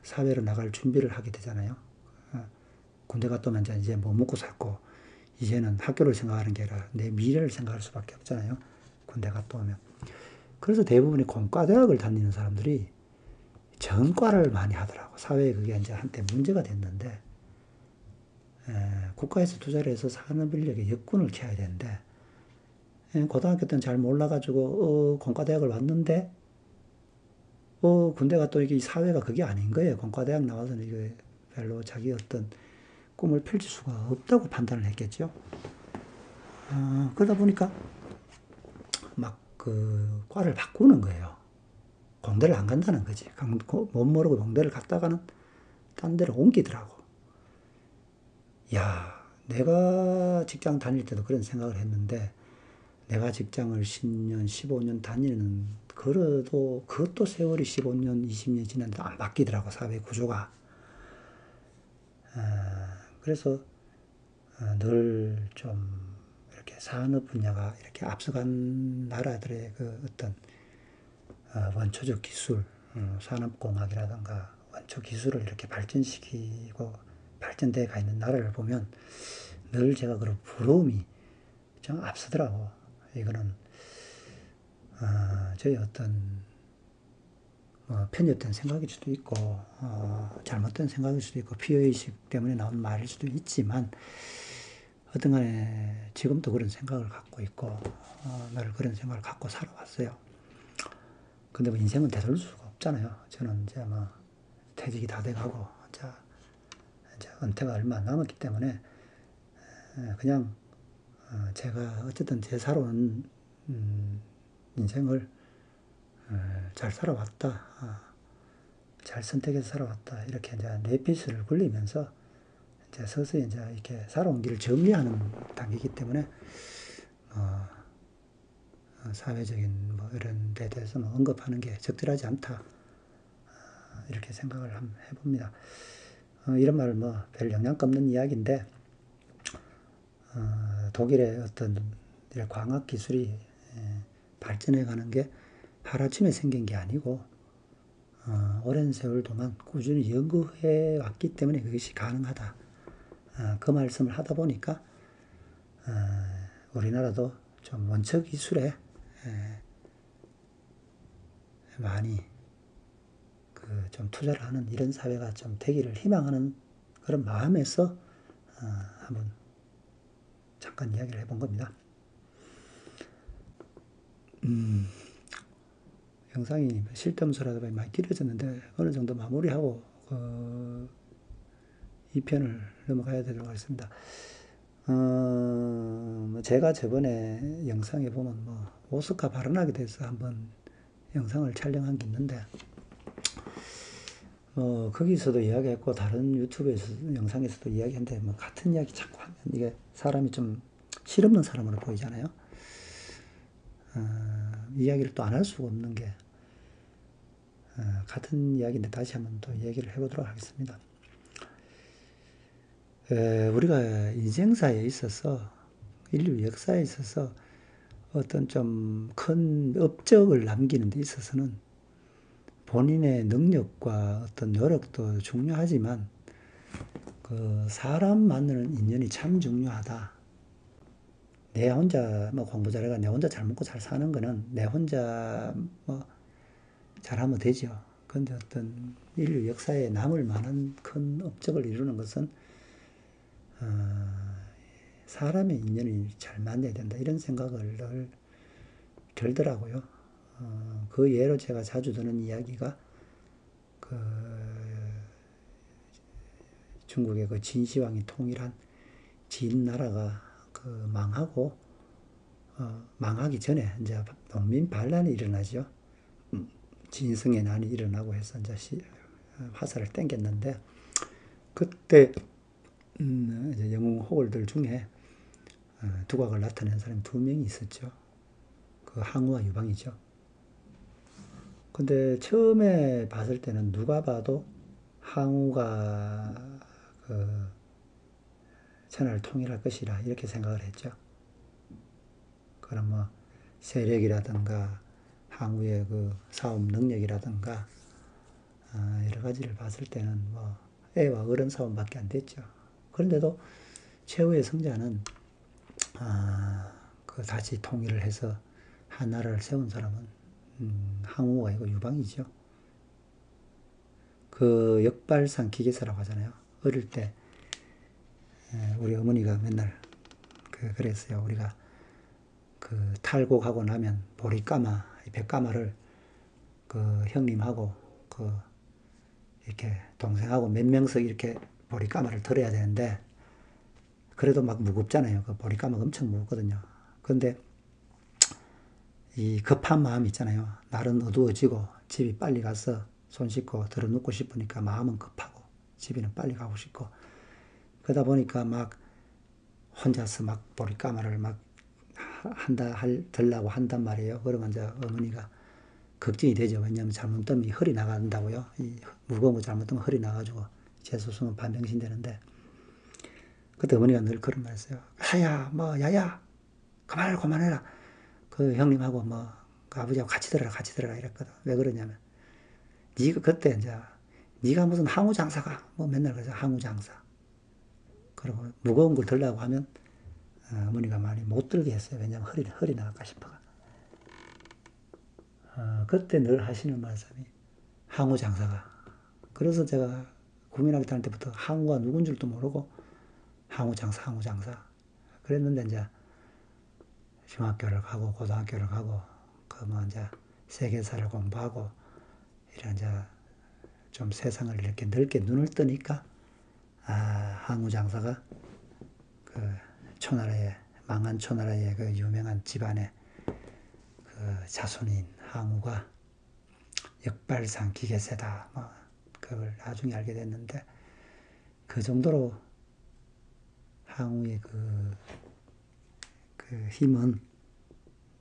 사회로 나갈 준비를 하게 되잖아요. 군대 갔다 오면 이제 뭐 먹고 살고 이제는 학교를 생각하는 게 아니라 내 미래를 생각할 수밖에 없잖아요. 군대 갔다 오면. 그래서 대부분이 공과대학을 다니는 사람들이 전과를 많이 하더라고. 사회에 그게 이제 한때 문제가 됐는데 국가에서 투자를 해서 산업 인력의 여건을 켜야 되는데 고등학교 때는 잘 몰라가지고 공과대학을 왔는데 군대 갔다 오니까 이 사회가 그게 아닌 거예요. 공과대학 나와서는 이게 별로 자기 어떤 꿈을 펼칠 수가 없다고 판단을 했겠죠. 그러다 보니까 막 그 과를 바꾸는 거예요. 공대를 안 간다는 거지. 못 모르고 공대를 갔다가는 딴 데로 옮기더라고. 야, 내가 직장 다닐 때도 그런 생각을 했는데 내가 직장을 10년, 15년 다니는 그래도 그것도 세월이 15년, 20년 지났는데 안 바뀌더라고, 사회 구조가. 그래서 늘 좀 이렇게 산업 분야가 이렇게 앞서간 나라들의 그 어떤 원초적 기술, 산업공학이라든가 원초 기술을 이렇게 발전시키고 발전되어 가 있는 나라를 보면 늘 제가 그런 부러움이 좀 앞서더라고. 이거는 저희 어떤 편협된 생각일 수도 있고 잘못된 생각일 수도 있고 피해의식 때문에 나온 말일 수도 있지만 어떤 간에 지금도 그런 생각을 갖고 있고 늘 그런 생각을 갖고 살아왔어요. 근데 뭐 인생은 되돌릴 수가 없잖아요. 저는 이제 뭐 퇴직이 다 돼가고 이제 은퇴가 얼마 안 남았기 때문에 그냥 제가 어쨌든 제 살아온 인생을 잘 살아왔다. 잘 선택해서 살아왔다. 이렇게 이제 뇌피스를 굴리면서 이제 서서히 이제 이렇게 살아온 길을 정리하는 단계이기 때문에 사회적인 뭐 이런 데 대해서 뭐 언급하는 게 적절하지 않다. 이렇게 생각을 한번 해봅니다. 이런 말 뭐 별 영향가 없는 이야기인데 독일의 어떤 광학 기술이 발전해 가는 게 하루아침에 생긴 게 아니고 오랜 세월 동안 꾸준히 연구해 왔기 때문에 그것이 가능하다. 그 말씀을 하다 보니까 우리나라도 좀 원초 기술에 많이 좀 투자를 하는 이런 사회가 좀 되기를 희망하는 그런 마음에서 한번 잠깐 이야기를 해본 겁니다. 영상이 쉴데없는 소리가 많이 길어졌는데 어느 정도 마무리하고 이 편을 넘어가야 되도록 하겠습니다. 제가 저번에 영상에 보면 뭐 오스카 발언하게 돼서 한번 영상을 촬영한 게 있는데 거기서도 이야기했고 다른 유튜브에서 영상에서도 이야기했는데 뭐 같은 이야기 자꾸 하면 이게 사람이 좀 실없는 사람으로 보이잖아요. 이야기를 또 안 할 수가 없는 게 같은 이야기인데 다시 한번 또 얘기를 해보도록 하겠습니다. 우리가 인생사에 있어서 인류 역사에 있어서 어떤 좀 큰 업적을 남기는 데 있어서는 본인의 능력과 어떤 노력도 중요하지만 그 사람 만나는 인연이 참 중요하다. 내 혼자 뭐 공부 잘해가 내 혼자 잘 먹고 잘 사는 거는 내 혼자 뭐 잘하면 되죠. 그런데 어떤 인류 역사에 남을 만한 큰 업적을 이루는 것은 사람의 인연이 잘 맞아야 된다. 이런 생각을 늘 들더라고요. 그 예로 제가 자주 드는 이야기가 그 중국의 그 진시황이 통일한 진 나라가 그 망하고 망하기 전에 이제 농민 반란이 일어나죠. 진성의 난이 일어나고 해서 이제 화살을 땡겼는데 그때 이제 영웅 호걸들 중에 두각을 나타낸 사람이 두 명이 있었죠. 그 항우와 유방이죠. 근데 처음에 봤을 때는 누가 봐도 항우가 그 천하를 통일할 것이라 이렇게 생각을 했죠. 그럼 뭐 세력이라든가 항우의 그 싸움 능력이라든가 여러 가지를 봤을 때는 뭐 애와 어른 싸움밖에 안 됐죠. 그런데도 최후의 승자는 그 다시 통일을 해서 한 나라를 세운 사람은 항우가 아니고 유방이죠. 그 역발상 기계사라고 하잖아요. 어릴 때 우리 어머니가 맨날 그랬어요. 우리가 그 탈곡하고 나면 보리까마, 백까마를 그 형님하고 그 이렇게 동생하고 몇 명씩 이렇게 보리까마를 들어야 되는데 그래도 막 무겁잖아요. 그 보리까마가 엄청 무겁거든요. 근데 이 급한 마음 있잖아요. 날은 어두워지고 집이 빨리 가서 손 씻고 들어 눕고 싶으니까 마음은 급하고 집에는 빨리 가고 싶고 그러다 보니까 막 혼자서 막 보리까마를 막 들라고 한단 말이에요. 그러면 이제 어머니가 걱정이 되죠. 왜냐하면 잘못되면 허리 나간다고요. 이 무거운 거 잘못되면 허리 나가지고 재수없으면 반병신 되는데 그때 어머니가 늘 그런 말 했어요. 야야 그만해라. 그 형님하고 뭐 그 아버지하고 같이 들어라 이랬거든. 왜 그러냐면 네가 그때 이제 네가 무슨 항우 장사가 뭐 맨날 그래서 항우 장사. 그리고 무거운 걸 들라고 하면 어머니가 많이 못 들게 했어요. 왜냐하면 허리 나갈까 싶어가. 그때 늘 하시는 말씀이 항우 장사가. 그래서 제가 국민학교 다닐 때부터 항우가 누군 줄도 모르고 항우 장사. 그랬는데 이제 중학교를 가고 고등학교를 가고 그 뭐 이제 세계사를 공부하고 이런 이제 좀 세상을 이렇게 넓게 눈을 뜨니까 항우 장사가 그 초나라의 망한 초나라의 그 유명한 집안의 그 자손인 항우가 역발상 기계세다. 뭐 그걸 나중에 알게 됐는데 그 정도로 항우의 그 힘은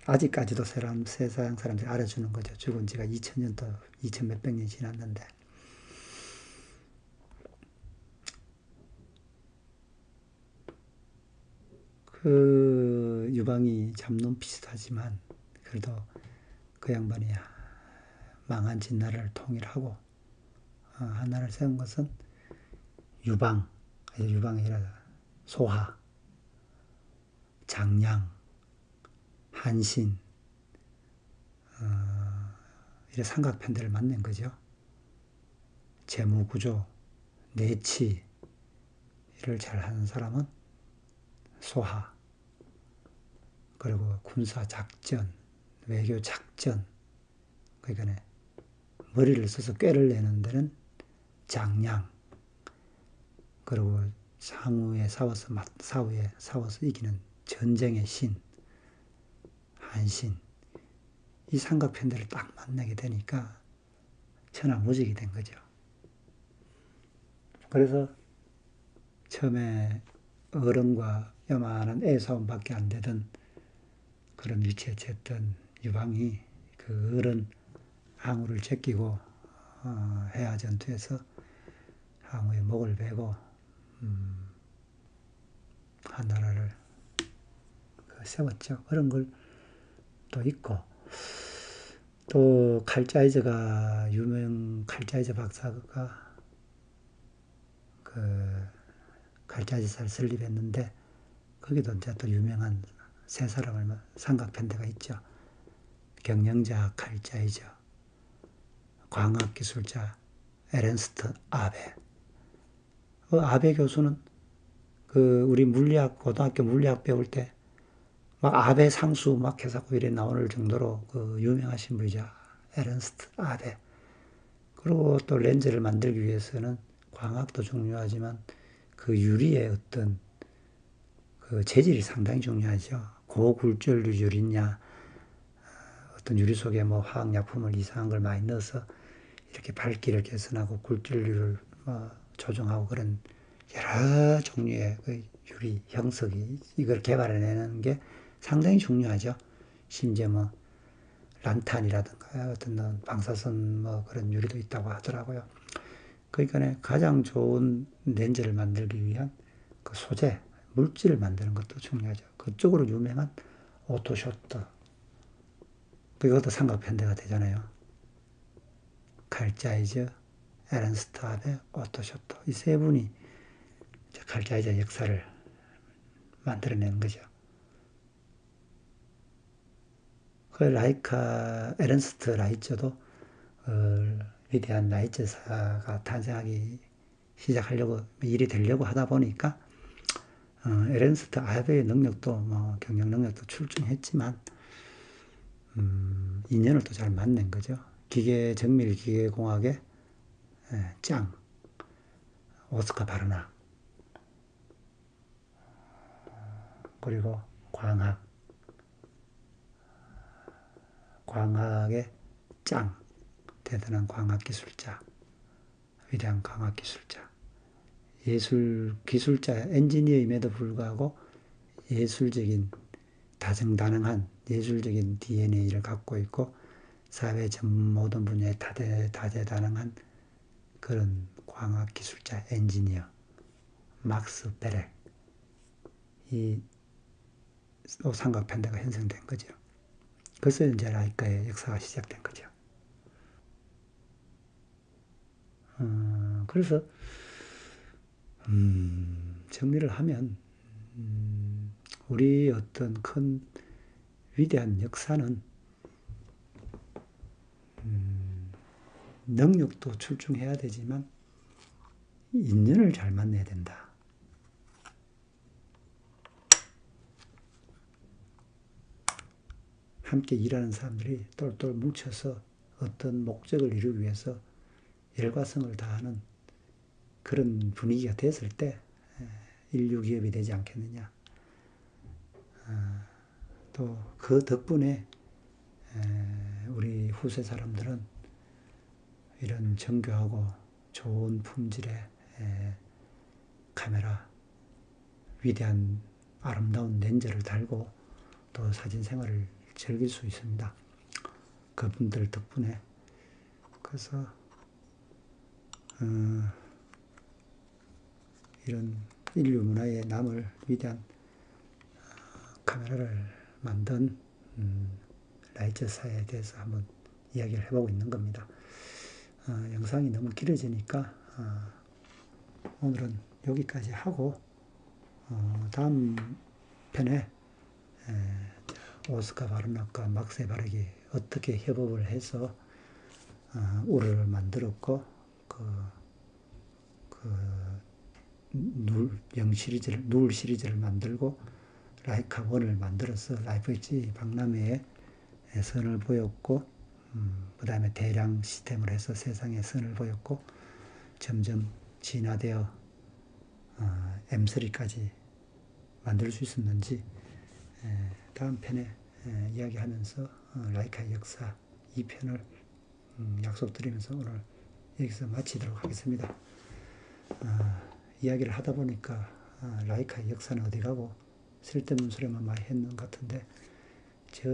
아직까지도 세상 사람들이 알아주는 거죠. 죽은 지가 2000년도 2000 몇백 년이 지났는데 그 유방이 잡놈 비슷하지만 그래도 그 양반이 망한 진나라를 통일하고 한나라를 세운 것은 유방이 아니라 소하, 장량, 한신 이런 삼각편대를 만든 거죠. 재무구조, 내치 이를 잘하는 사람은 소하, 그리고 군사작전, 외교작전, 그러니까 머리를 써서 꾀를 내는 데는 장량, 그리고 사후에 싸워서 이기는 전쟁의 신, 한신, 이 삼각편대를 딱 만나게 되니까 천하무적이 된 거죠. 그래서 처음에 어른과 요만한 애 싸움밖에 안 되던 그런 위치에 쳤던 유방이 그 어른 항우를 제끼고 해야 전투에서 항우의 목을 베고 한나라를 세웠죠. 그런 걸 또 있고 또 칼자이저가 유명 칼자이저 박사가 그 칼자이저사를 설립했는데 거기도 이제 또 유명한 세 사람을 삼각편대가 있죠. 경영자 칼자이저, 광학기술자 에른스트 아베. 아베 교수는 그 우리 고등학교 물리학 배울 때 막 아베 상수 막 해서 이래 나올 정도로 그 유명하신 분이죠. 에른스트 아베. 그리고 또 렌즈를 만들기 위해서는 광학도 중요하지만 그 유리의 어떤 그 재질이 상당히 중요하죠. 고굴절 유리냐, 어떤 유리 속에 뭐 화학약품을 이상한 걸 많이 넣어서 이렇게 밝기를 개선하고 굵기를 조정하고 그런 여러 종류의 그 유리 형석이 이걸 개발해내는 게 상당히 중요하죠. 심지어 뭐 란탄이라든가 어떤 방사선 뭐 그런 유리도 있다고 하더라고요. 그러니까 가장 좋은 렌즈를 만들기 위한 그 소재, 물질을 만드는 것도 중요하죠. 그쪽으로 유명한 오토쇼트, 그것도 삼각편대가 되잖아요. 칼 자이저, 에른스트 하베, 오토쇼트, 이 세 분이 칼 자이저 역사를 만들어낸 거죠. 그 라이카, 에른스트 라이처도 위대한 라이처사가 탄생하기 시작하려고 일이 되려고 하다 보니까 에른스트 아베의 능력도 뭐 경영 능력도 출중했지만 인연을 또 잘 만난 거죠. 기계 정밀 기계공학의 짱 오스카 바르나, 그리고 광학의 짱, 대단한 광학 기술자, 위대한 광학 기술자, 예술 기술자 엔지니어임에도 불구하고 예술적인 다정다능한 예술적인 DNA를 갖고 있고 사회 전 모든 분야에 다재다능한 그런 광학 기술자 엔지니어 막스 베렉, 이 삼각편대가 형성된 거죠. 그래서 이제 라이카의 역사가 시작된 거죠. 그래서 정리를 하면 우리 어떤 큰 위대한 역사는 능력도 출중해야 되지만 인연을 잘 만나야 된다. 함께 일하는 사람들이 똘똘 뭉쳐서 어떤 목적을 이루기 위해서 열과성을 다하는 그런 분위기가 됐을 때 인류 기업이 되지 않겠느냐. 또 그 덕분에 우리 후세 사람들은 이런 정교하고 좋은 품질의 카메라, 위대한 아름다운 렌즈를 달고 또 사진 생활을 즐길 수 있습니다. 그분들 덕분에. 그래서 이런 인류 문화에 남을 위대한 카메라를 만든 라이처사에 대해서 한번 이야기를 해보고 있는 겁니다. 영상이 너무 길어지니까 오늘은 여기까지 하고 다음 편에 오스카 바르나과 막세 바르기 어떻게 협업을 해서 우르를 만들었고 누울 시리즈를 만들고 라이카 1을 만들어서 라이프 엣지 박람회에 선을 보였고 그 다음에 대량 시스템을 해서 세상에 선을 보였고 점점 진화되어 M3까지 만들 수 있었는지 다음 편에 이야기하면서 라이카의 역사 2편을 약속드리면서 오늘 여기서 마치도록 하겠습니다. 이야기를 하다 보니까 라이카의 역사는 어디 가고 쓸데없는 소리만 많이 했는 것 같은데 저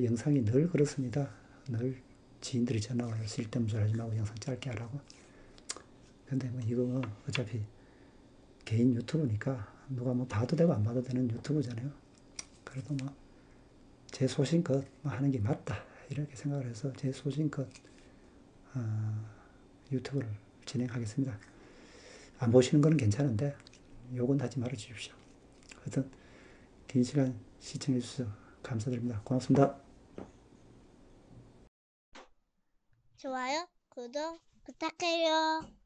영상이 늘 그렇습니다. 늘 지인들이 전화 와요. 쓸데없는 소리 하지 말고 영상 짧게 하라고. 근데 뭐 이거 뭐 어차피 개인 유튜브니까 누가 뭐 봐도 되고 안 봐도 되는 유튜브잖아요. 그래도 뭐 제 소신껏 뭐 하는 게 맞다 이렇게 생각을 해서 제 소신껏 유튜브를 진행하겠습니다. 안 보시는 건 괜찮은데 욕은 하지 말아 주십시오. 하여튼 긴 시간 시청해 주셔서 감사드립니다. 고맙습니다. 좋아요, 구독 부탁해요.